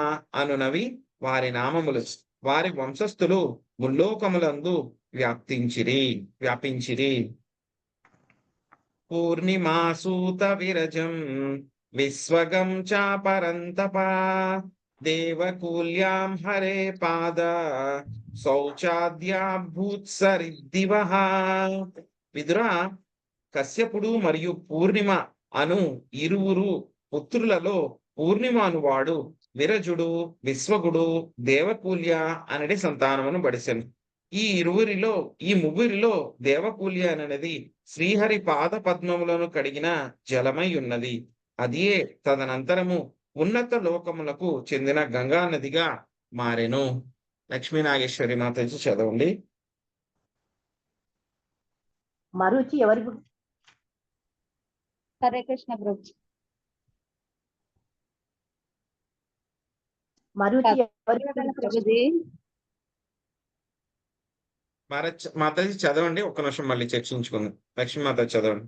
అనునవి వారి నామములు. వారి వంశస్థులు ముల్లోకములందు వ్యాపించిరి. పూర్ణిమాసూత విరజం విశ్వగం చాపరంతప దేవకూల్యాం హరే పాద శౌచాద్యాభూత్సరిద్దివః. విదురా, కశ్యపుడు మరియు పూర్ణిమ అను ఇరువురు పుత్రులలో పూర్ణిమ అనువాడు విరజుడు, విశ్వగుడు, దేవకూల్య అనడి సంతానమును బడిసెను. ఈ ముగ్గురిలో దేవకూల్య అనేది శ్రీహరి పాద పద్మములను కడిగిన జలమై ఉన్నది. అదియే తదనంతరము ఉన్నత లోకములకు చెందిన గంగా నదిగా మారెను. లక్ష్మీ నాగేశ్వరి మాతాజీ చదవండి. మరుచి ఎవరికి హరే కృష్ణ ప్రభుజీ. మరుచి ఎవరికి ప్రభుజీ మాతాజీ చదవండి, ఒక్క నిమిషం మళ్ళీ చర్చించుకుందాం. లక్ష్మీ మాతాజీ చదవండి.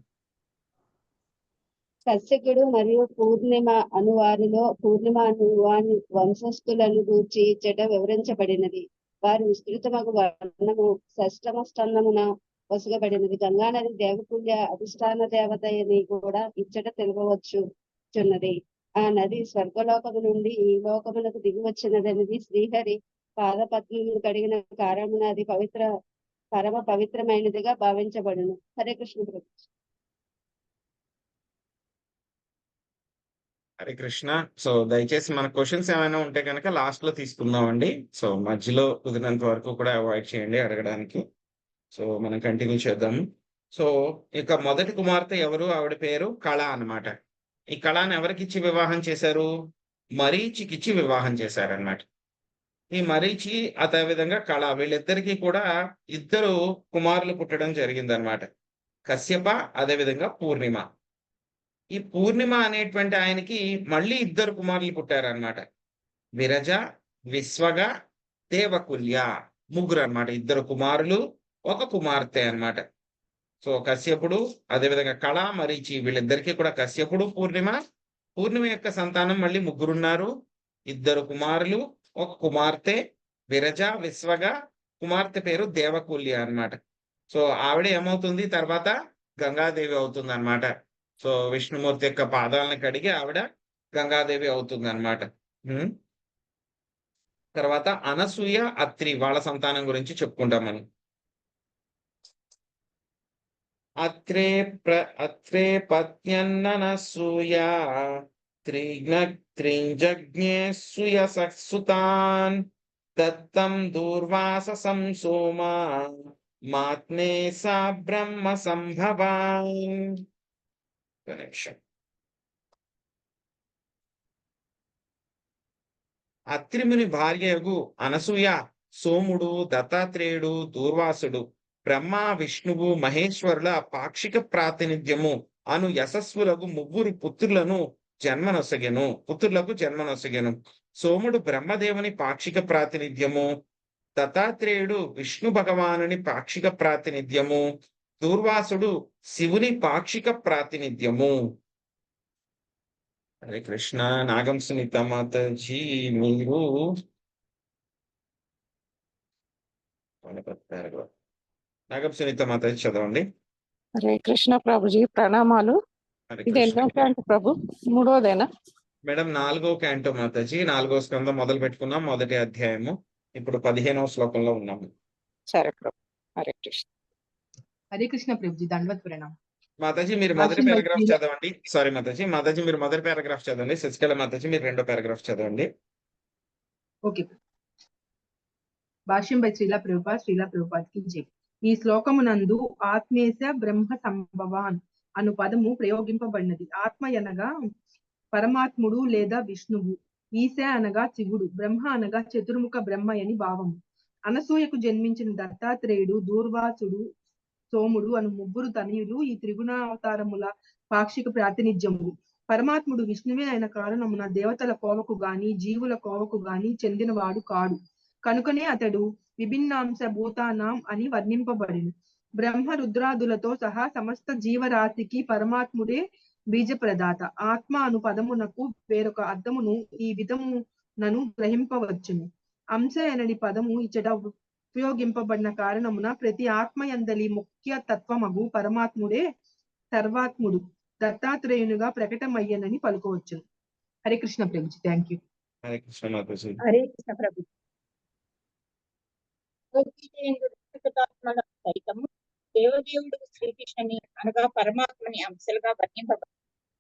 కశ్యకుడు మరియు పూర్ణిమ అను వారిలో పూర్ణిమ అను వారి వంశస్థులను గూర్చి ఇచ్చట వివరించబడినది. వారి విస్తృతమగు వర్ణము షష్టమ స్కందమున వసుగబడినది. గంగానది దేవతుల్య అధిష్టాన దేవత అని కూడా ఇచ్చట తెలుపవచ్చుచున్నది. ఆ నది స్వర్గలోకము నుండి ఈ లోకమునకు దిగి వచ్చినదనేది శ్రీహరి పాదపద్మములు కడిగిన కారణమున అది పరమ పవిత్రమైనదిగా భావించబడును. హరే కృష్ణ ప్రభు. హరే కృష్ణ. సో దయచేసి మన క్వశ్చన్స్ ఏమైనా ఉంటే కనుక లాస్ట్ లో తీసుకుందామండి. సో మధ్యలో కుదిరినంత వరకు కూడా అవాయిడ్ చేయండి అడగడానికి. సో మనం కంటిన్యూ చేద్దాము. సో ఇక మొదటి కుమార్తె ఎవరు? ఆవిడ పేరు కళ అన్నమాట. ఈ కళను ఎవరికిచ్చి వివాహం చేశారు? మరీచికిచ్చి వివాహం చేశారన్నమాట. ఈ మరీచి అదే విధంగా కళ, వీళ్ళిద్దరికీ కూడా ఇద్దరు కుమారులు పుట్టడం జరిగిందనమాట. కశ్యప, అదే విధంగా పూర్ణిమ. ఈ పూర్ణిమ అనేటువంటి ఆయనకి మళ్ళీ ఇద్దరు కుమారులు పుట్టారనమాట. విరజ, విశ్వగ, దేవకుల్య, ముగ్గురు అన్నమాట. ఇద్దరు కుమారులు, ఒక కుమార్తె అన్నమాట. సో కశ్యపుడు, అదేవిధంగా కళ, మరీచి, వీళ్ళిద్దరికీ కూడా కశ్యపుడు, పూర్ణిమ యొక్క సంతానం మళ్ళీ ముగ్గురున్నారు. ఇద్దరు కుమారులు, ఒక కుమార్తె విరజ, విశ్వగ, కుమార్తె పేరు దేవకుల్య అన్నమాట. సో ఆవిడ ఏమవుతుంది? తర్వాత గంగాదేవి అవుతుంది అన్నమాట. సో విష్ణుమూర్తి యొక్క పాదాలను కడిగి ఆవిడ గంగాదేవి అవుతుంది అన్నమాట. తర్వాత అనసూయ, అత్రి, వాళ్ళ సంతానం గురించి చెప్పుకుంటాం మనం. అత్రే పత్న్యన్ననసూయ త్రింజజ్ఞే సుయసత్సుతాన్ దత్తం దూర్వాససం సోమా మాత్నే సా బ్రహ్మ సంభవాన్. అత్రిముని భార్యగు అనసూయ సోముడు, దత్తాత్రేయుడు, దూర్వాసుడు, బ్రహ్మ, విష్ణువు, మహేశ్వరుల పాక్షిక ప్రాతినిధ్యము అను యశస్సులకు ముగ్గురు పుత్రులకు జన్మనొసగెను. సోముడు బ్రహ్మదేవుని పాక్షిక ప్రాతినిధ్యము, దత్తాత్రేయుడు విష్ణు భగవానుని పాక్షిక ప్రాతినిధ్యము, దూర్వాసుడు శివుని పాక్షిక ప్రాతినిధ్యము. హరే కృష్ణ. నాగం సునీత మాతాజీ మీరు నాగం సునీత మాతాజీ చదవండి. హరే కృష్ణ ప్రభుజీ, ప్రణామాలు. ఇది ఎన్నో క్యాంటు ప్రభు? మూడోదేనా మేడం? 4వ క్యాంటో మాతాజీ, 4వ స్కందం మొదలు పెట్టుకున్నాం. మొదటి అధ్యాయము, ఇప్పుడు 15వ శ్లోకంలో ఉన్నాము. సరే ప్రభు. హరే కృష్ణ. హరే కృష్ణ ప్రభుజీ, దండవత్ ప్రణామం. మాతాజీ మీరు మొదటి పారాగ్రాఫ్ చదవండి. సారీ మాతాజీ మీరు మొదటి పారాగ్రాఫ్ చదవండి. శశికళ మాతాజీ మీరు రెండో పారాగ్రాఫ్ చదవండి. ఓకే. భాష్యం బై శ్రీలా ప్రభుపాద్కి జై. ఈ శ్లోకమునందు ఆత్మేశ బ్రహ్మ సంభవాన్ అను పదము ప్రయోగింపబడినది. ఆత్మ అనగా పరమాత్ముడు లేదా విష్ణువు, ఈశ అనగా శివుడు, బ్రహ్మ అనగా చతుర్ముఖ బ్రహ్మ అని భావము. అనసూయకు జన్మించిన దత్తాత్రేయుడు, దూర్వాసుడు, సోముడు అను ముగ్గురు తనయులు ఈ త్రిగుణావతారముల పాక్షిక ప్రాతినిధ్యములు. పరమాత్ముడు విష్ణువే అయిన కారణమున దేవతల కోవకు గాని జీవుల కోవకు గాని చెందినవాడు కాడు. కనుకనే అతడు విభిన్నాంశ భూతానాం అని వర్ణింపబడిను. బ్రహ్మ రుద్రాదులతో సహా సమస్త జీవరాశికి పరమాత్ముడే బీజ ప్రదాత. ఆత్మ అను పదమునకు వేరొక అర్థమును ఈ విధమునను గ్రహింపవచ్చును. అంశ అనడి పదము ఇచ్చట ఉపయోగింపబడిన కారణమున ప్రతి ఆత్మ యందలి ముఖ్య తత్వమగు పరమాత్ముడే సర్వాత్ముడు దత్తాత్రేయునిగా ప్రకటమయ్యనని పలుకోవచ్చును. హరే కృష్ణ ప్రభుజీ. Thank you. హరే కృష్ణ మాతాజీ. హరే కృష్ణ ప్రభు. సైతము దేవదేవుడు శ్రీకృష్ణుని అనగా పరమాత్మని అంశాలుగా వర్ణింపబడి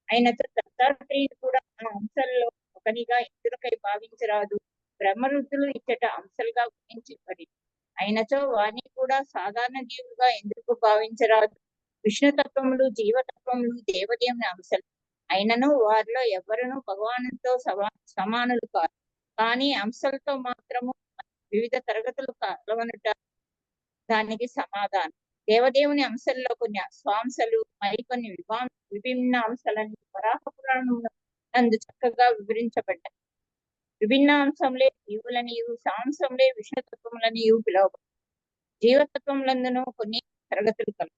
అయినతో దత్తాత్రేయుడు కూడా ఆ అంశాలలో ఒకనిగా ఎందుకై భావించరాదు. బ్రహ్మరుద్రులు ఇచ్చట అంశాలుగా వర్ణించబడి అయినచో వారిని కూడా సాధారణ జీవులుగా ఎందుకు భావించరాదు. విష్ణుతత్వములు, జీవతత్వములు దేవదేవుని అంశాలు అయినను వారిలో ఎవరునూ భగవానుతో సమానులు కాదు. కానీ అంశాలతో మాత్రము వివిధ తరగతులు కలవనుట దానికి సమాధానం. దేవదేవుని అంశంలో కొన్ని స్వాంశలు మరికొన్ని విభిన్న అంశాలని వరాహ పురాణం నందు చక్కగా వివరించబడ్డాయి. విభిన్న అంశంలే జీవులనియు, సాంశంలే విష్ణుతత్వములనియు పిలువబడ్డాయి. జీవతత్వములందును కొన్ని తరగతులు కలవు.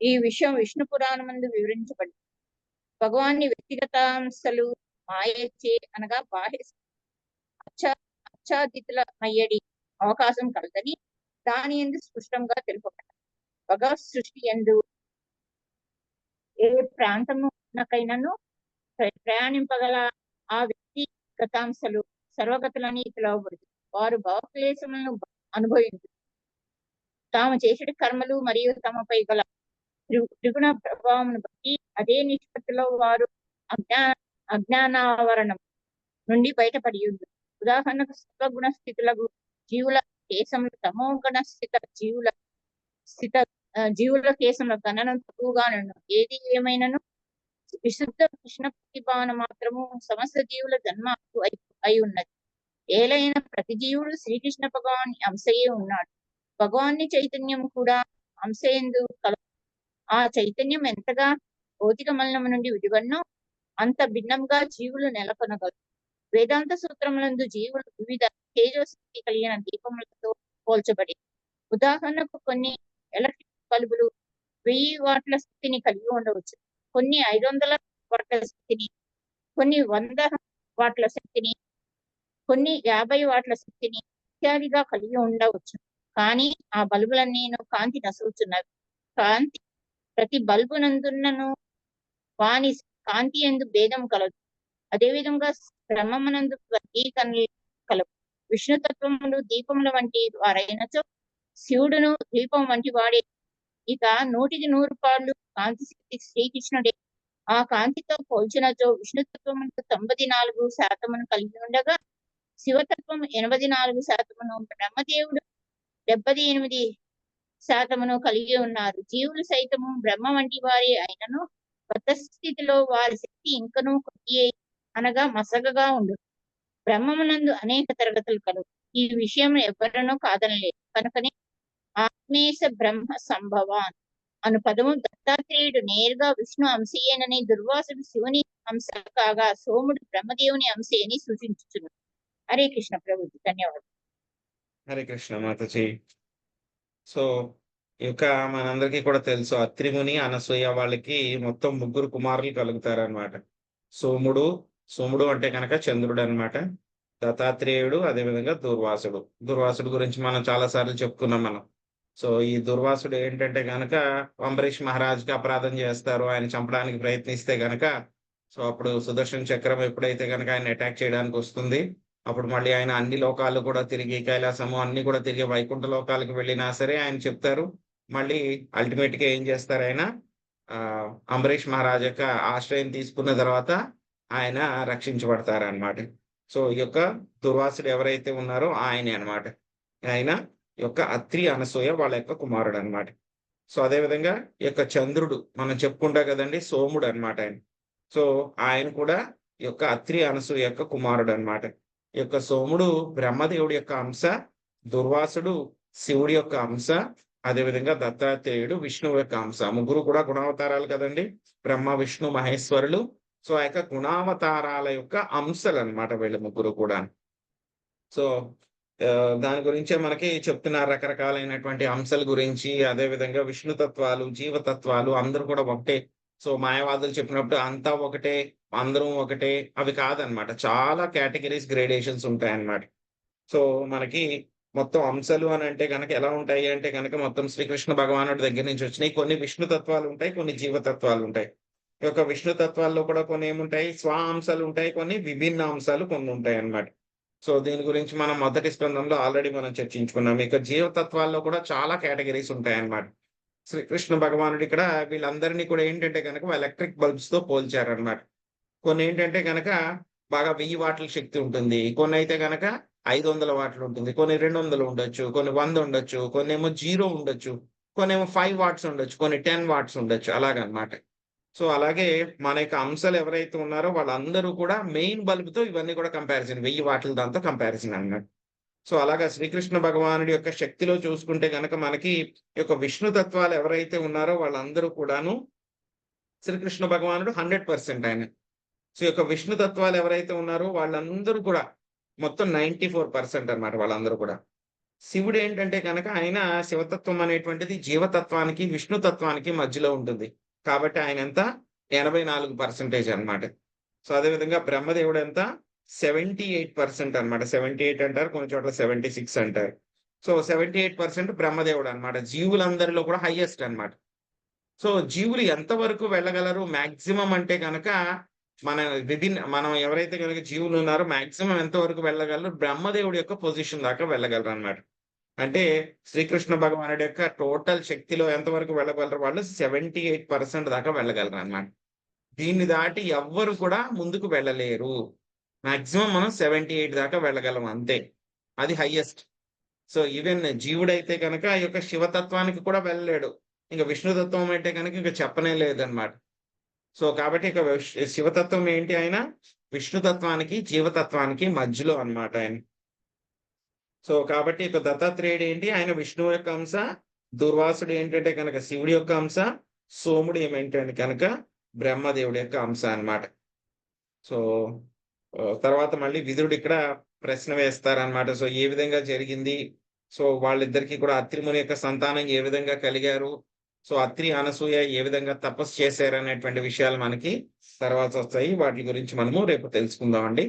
ఈ విషయం విష్ణు పురాణమందు వివరించబడ్డాయి. భగవాన్ని వ్యక్తిగతాంశలు మాయచే అనగా బాహ్య అచ్ఛాదితుల మయ్యడి అవకాశం కలదని దాని ఎందు స్పష్టంగా తెలుపబడ్డాయి. భగవత్ సృష్టి ఎందు ఏ ప్రాంతమునకైనను ప్రయాణింపగల ఆ వ్యక్తిగతాంశలు సర్వగతులని పిలువబడుతుంది. వారు భావక్లేశములను అనుభవించు తాము చేసిన కర్మలు మరియు తమపై గల త్రిగుణ ప్రభావం బట్టి అదే నిష్పత్తిలో వారు అజ్ఞానావరణం నుండి బయటపడి ఉంది. ఉదాహరణకు సత్వగుణ స్థితులకు జీవుల కేశములు తమోగుణ స్థిత జీవుల కేశముల గణనం తక్కువగాను. ఏది ఏమైనను విశుద్ధ కృష్ణ ప్రతిభాన మాత్రము సమస్త జీవుల జన్మ అయి ఉన్నది. ఏలైన ప్రతి జీవుడు శ్రీకృష్ణ భగవాన్ అంశయే ఉన్నాడు. భగవాన్ని చైతన్యం కూడా అంశయందు కల. ఆ చైతన్యం ఎంతగా భౌతిక మలినము నుండి విడివన్నో అంత భిన్నంగా జీవులు నెలకొనగలరు. వేదాంత సూత్రములందు జీవులు వివిధ తేజశక్తి కలిగిన దీపములతో పోల్చబడి, ఉదాహరణకు కొన్ని ఎలక్ట్రిక్ బల్బులు 1000 వాట్ల శక్తిని కలిగి ఉండవచ్చు, కొన్ని 500 వాట్ల శక్తిని, కొన్ని 100 వాట్ల శక్తిని, కొన్ని 50 వాట్ల శక్తిని ఇత్యాదిగా కలిగి ఉండవచ్చు. కానీ ఆ బల్బులన్నీ కాంతి నసులుచున్నవి. కాంతి ప్రతి బల్బు నందున్నను వాని కాంతి ఎందు భేదం కలదు. అదేవిధంగా బ్రహ్మమునందు వర్గీకరణలు కలవు. విష్ణుతత్వములు దీపముల వంటి వారైనచో శివుడును దీపం వంటి వాడే. ఇక 100కి 100 పాళ్ళు కాంతి శక్తి శ్రీకృష్ణుడే. ఆ కాంతితో పోల్చినచో విష్ణుతత్వములు 94% కలిగి ఉండగా శివతత్వం 84%, బ్రహ్మదేవుడు 78% కలిగి ఉన్నారు. జీవులు సైతము బ్రహ్మ వంటి వారి అయినను కొత్త స్థితిలో వారి శక్తి ఇంకనూ కొద్ది అనగా మసగగా ఉండు. బ్రహ్మమునందు అనేక తరగతులు కలవు. ఈ విషయం ఎవరనో కాదనలేదు. కనుకనే ఆత్మేశ బ్రహ్మ సంభవాన్ అను పదము దత్తాత్రేయుడు నేరుగా విష్ణు అంశయేనని, దుర్వాసుడు శివుని అంశ కాగా సోముడు బ్రహ్మదేవుని అంశయని సూచించుచున్నాడు. హరే కృష్ణ ప్రభుజీ, ధన్యవాదాలు. హరే కృష్ణ మాతాజీ. సో ఈ యొక్క మనందరికీ కూడా తెలుసు, అత్రిముని అనసూయ వాళ్ళకి మొత్తం 3 కుమారులు కలుగుతారనమాట. సోముడు అంటే కనుక చంద్రుడు అనమాట, దత్తాత్రేయుడు, అదేవిధంగా దుర్వాసుడు గురించి మనం చాలా సార్లు చెప్పుకున్నాం మనం. సో ఈ దుర్వాసుడు ఏంటంటే కనుక అంబరీష్ మహారాజ్కి అపరాధం చేస్తారు, ఆయన చంపడానికి ప్రయత్నిస్తే కనుక. సో అప్పుడు సుదర్శన చక్రం ఎప్పుడైతే కనుక ఆయన అటాక్ చేయడానికి వస్తుంది, అప్పుడు మళ్ళీ ఆయన అన్ని లోకాలు కూడా తిరిగి, కైలాసము అన్ని కూడా తిరిగి వైకుంఠ లోకాలకు వెళ్ళినా సరే ఆయన చెప్తారు. మళ్ళీ అల్టిమేట్ గా ఏం చేస్తారు, ఆయన అంబరీష్ మహారాజ్ యొక్క ఆశ్రయం తీసుకున్న తర్వాత ఆయన రక్షించబడతారు అనమాట. సో ఈ యొక్క దుర్వాసుడు ఎవరైతే ఉన్నారో ఆయనే అనమాట. ఆయన యొక్క అత్రి అనసూయ వాళ్ళ యొక్క కుమారుడు అనమాట. సో అదే విధంగా ఈ యొక్క చంద్రుడు మనం చెప్పుకుంటా కదండి, సోముడు అనమాట ఆయన. సో ఆయన కూడా ఈ యొక్క అత్రి అనసూయ యొక్క కుమారుడు అనమాట. ఈ యొక్క సోముడు బ్రహ్మదేవుడి యొక్క అంశ, దుర్వాసుడు శివుడి యొక్క అంశ, అదేవిధంగా దత్తాత్రేయుడు విష్ణువు యొక్క అంశ. 3 కూడా గుణావతారాలు కదండి, బ్రహ్మ విష్ణు మహేశ్వరులు. సో ఆ యొక్క గుణావతారాల యొక్క అంశలు అనమాట వీళ్ళు 3 కూడా. సో దాని గురించే మనకి చెప్తున్నారు, రకరకాలైనటువంటి అంశాల గురించి. అదే విధంగా విష్ణు తత్వాలు, జీవతత్వాలు అందరూ కూడా ఒకటే. సో మాయావాదులు చెప్పినప్పుడు అంతా ఒకటే, అందరం ఒకటే, అవి కాదనమాట. చాలా కేటగిరీస్, గ్రేడేషన్స్ ఉంటాయి అన్నమాట. సో మనకి మొత్తం అంశాలు అని అంటే కనుక ఎలా ఉంటాయి అంటే కనుక మొత్తం శ్రీకృష్ణ భగవానుడి దగ్గర నుంచి వచ్చినాయి. కొన్ని విష్ణు తత్వాలు ఉంటాయి, కొన్ని జీవతత్వాలు ఉంటాయి. ఈ యొక్క విష్ణు తత్వాల్లో కూడా కొన్ని ఏముంటాయి, స్వ అంశాలు ఉంటాయి, కొన్ని విభిన్న అంశాలు కొన్ని ఉంటాయి అన్నమాట. సో దీని గురించి మనం మొదటి స్కందంలో ఆల్రెడీ మనం చర్చించుకున్నాం. ఇక జీవతత్వాల్లో కూడా చాలా కేటగిరీస్ ఉంటాయి అన్నమాట. శ్రీకృష్ణ భగవానుడు ఇక్కడ వీళ్ళందరినీ కూడా ఏంటంటే కనుక ఎలక్ట్రిక్ బల్బ్స్ తో పోల్చారనమాట. కొన్ని ఏంటంటే కనుక బాగా 1000 వాట్ల శక్తి ఉంటుంది, కొన్ని అయితే కనుక 500 వాట్లు ఉంటుంది, కొన్ని 200 ఉండొచ్చు, కొన్ని 100 ఉండొచ్చు, కొన్ని ఏమో 0 ఉండొచ్చు, కొన్ని ఏమో 5 వాట్స్ ఉండొచ్చు, కొన్ని 10 వాట్స్ ఉండొచ్చు, అలాగనమాట. సో అలాగే మన యొక్క అంశాలు ఎవరైతే ఉన్నారో వాళ్ళందరూ కూడా మెయిన్ బల్బ్ తో ఇవన్నీ కూడా కంపారిజన్, 1000 వాట్ల దాంతో కంపారిజన్ అన్నమాట. సో అలాగా శ్రీకృష్ణ భగవానుడి యొక్క శక్తిలో చూసుకుంటే కనుక మనకి ఈ యొక్క విష్ణు తత్వాలు ఎవరైతే ఉన్నారో వాళ్ళందరూ కూడాను శ్రీకృష్ణ భగవానుడు 100% ఆయన. సో ఈ యొక్క విష్ణు తత్వాలు ఎవరైతే ఉన్నారో వాళ్ళందరూ కూడా మొత్తం 94% అన్నమాట వాళ్ళందరూ కూడా. శివుడు ఏంటంటే కనుక ఆయన శివతత్వం అనేటువంటిది జీవతత్వానికి విష్ణు తత్వానికి మధ్యలో ఉంటుంది. కాబట్టి ఆయన ఎంత 84% అన్నమాట. సో అదేవిధంగా బ్రహ్మదేవుడు ఎంత 78% అన్నమాట. 78 అంటారు, కొన్ని చోట్ల 76 అంటారు. సో 78% బ్రహ్మదేవుడు అన్నమాట. జీవులందరిలో కూడా హైయెస్ట్ అన్నమాట. సో జీవులు ఎంతవరకు వెళ్ళగలరు మాక్సిమం అంటే కనుక మనం ఎవరైతే కనుక జీవులు ఉన్నారో మాక్సిమం ఎంతవరకు వెళ్ళగలరు, బ్రహ్మదేవుడి యొక్క పొజిషన్ దాకా వెళ్ళగలరు అన్నమాట. అంటే శ్రీకృష్ణ భగవానుడి యొక్క టోటల్ శక్తిలో ఎంతవరకు వెళ్ళగలరు వాళ్ళు 78% దాకా వెళ్ళగలరు అన్నమాట. దీన్ని దాటి ఎవ్వరు కూడా ముందుకు వెళ్ళలేరు. మాక్సిమం మనం 78 దాకా వెళ్ళగలం అంతే, అది హైయెస్ట్. సో ఈవెన్ జీవుడైతే కనుక ఈ యొక్క శివతత్వానికి కూడా వెళ్ళలేడు. ఇంకా విష్ణుతత్వం అంటే కనుక ఇంకా చెప్పనే లేదన్నమాట. సో కాబట్టి ఇక శివతత్వం ఏంటి, ఆయన విష్ణుతత్వానికి జీవతత్వానికి మధ్యలో అన్నమాట ఆయన. సో కాబట్టి ఇక దత్తాత్రేయుడు ఏంటి, ఆయన విష్ణువు యొక్క అంశ, దుర్వాసుడు ఏంటంటే కనుక శివుడి యొక్క అంశ, సోముడు ఏమేంటంటే కనుక బ్రహ్మదేవుడి యొక్క అంశ అన్నమాట. సో తర్వాత మళ్ళీ విదురుడు ఇక్కడ ప్రశ్న వేస్తారనమాట. సో ఏ విధంగా జరిగింది, సో వాళ్ళిద్దరికీ కూడా అత్రిముని యొక్క సంతానం ఏ విధంగా కలిగారు, సో అత్రి అనసూయ ఏ విధంగా తపస్సు చేశారు అనేటువంటి విషయాలు మనకి తర్వాత వస్తాయి. వాటి గురించి మనము రేపు తెలుసుకుందామండి.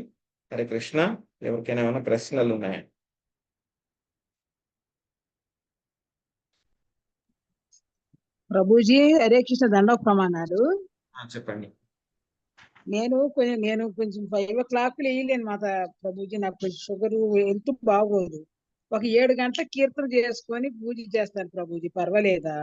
హరే కృష్ణ. ఎవరికైనా ఏమైనా ప్రశ్నలు ఉన్నాయా? ప్రభుజీ హరే కృష్ణ దండవ ప్రమాణాలు. చెప్పండి. నేను కొంచెం 5 o'clock వేయలేను మాత ప్రభుజీ, నాకు కొంచెం షుగర్ హెల్త్ బాగోదు. ఒక 7 గంటల కీర్తన చేసుకొని పూజ చేస్తాను ప్రభుజీ, పర్వాలేదా?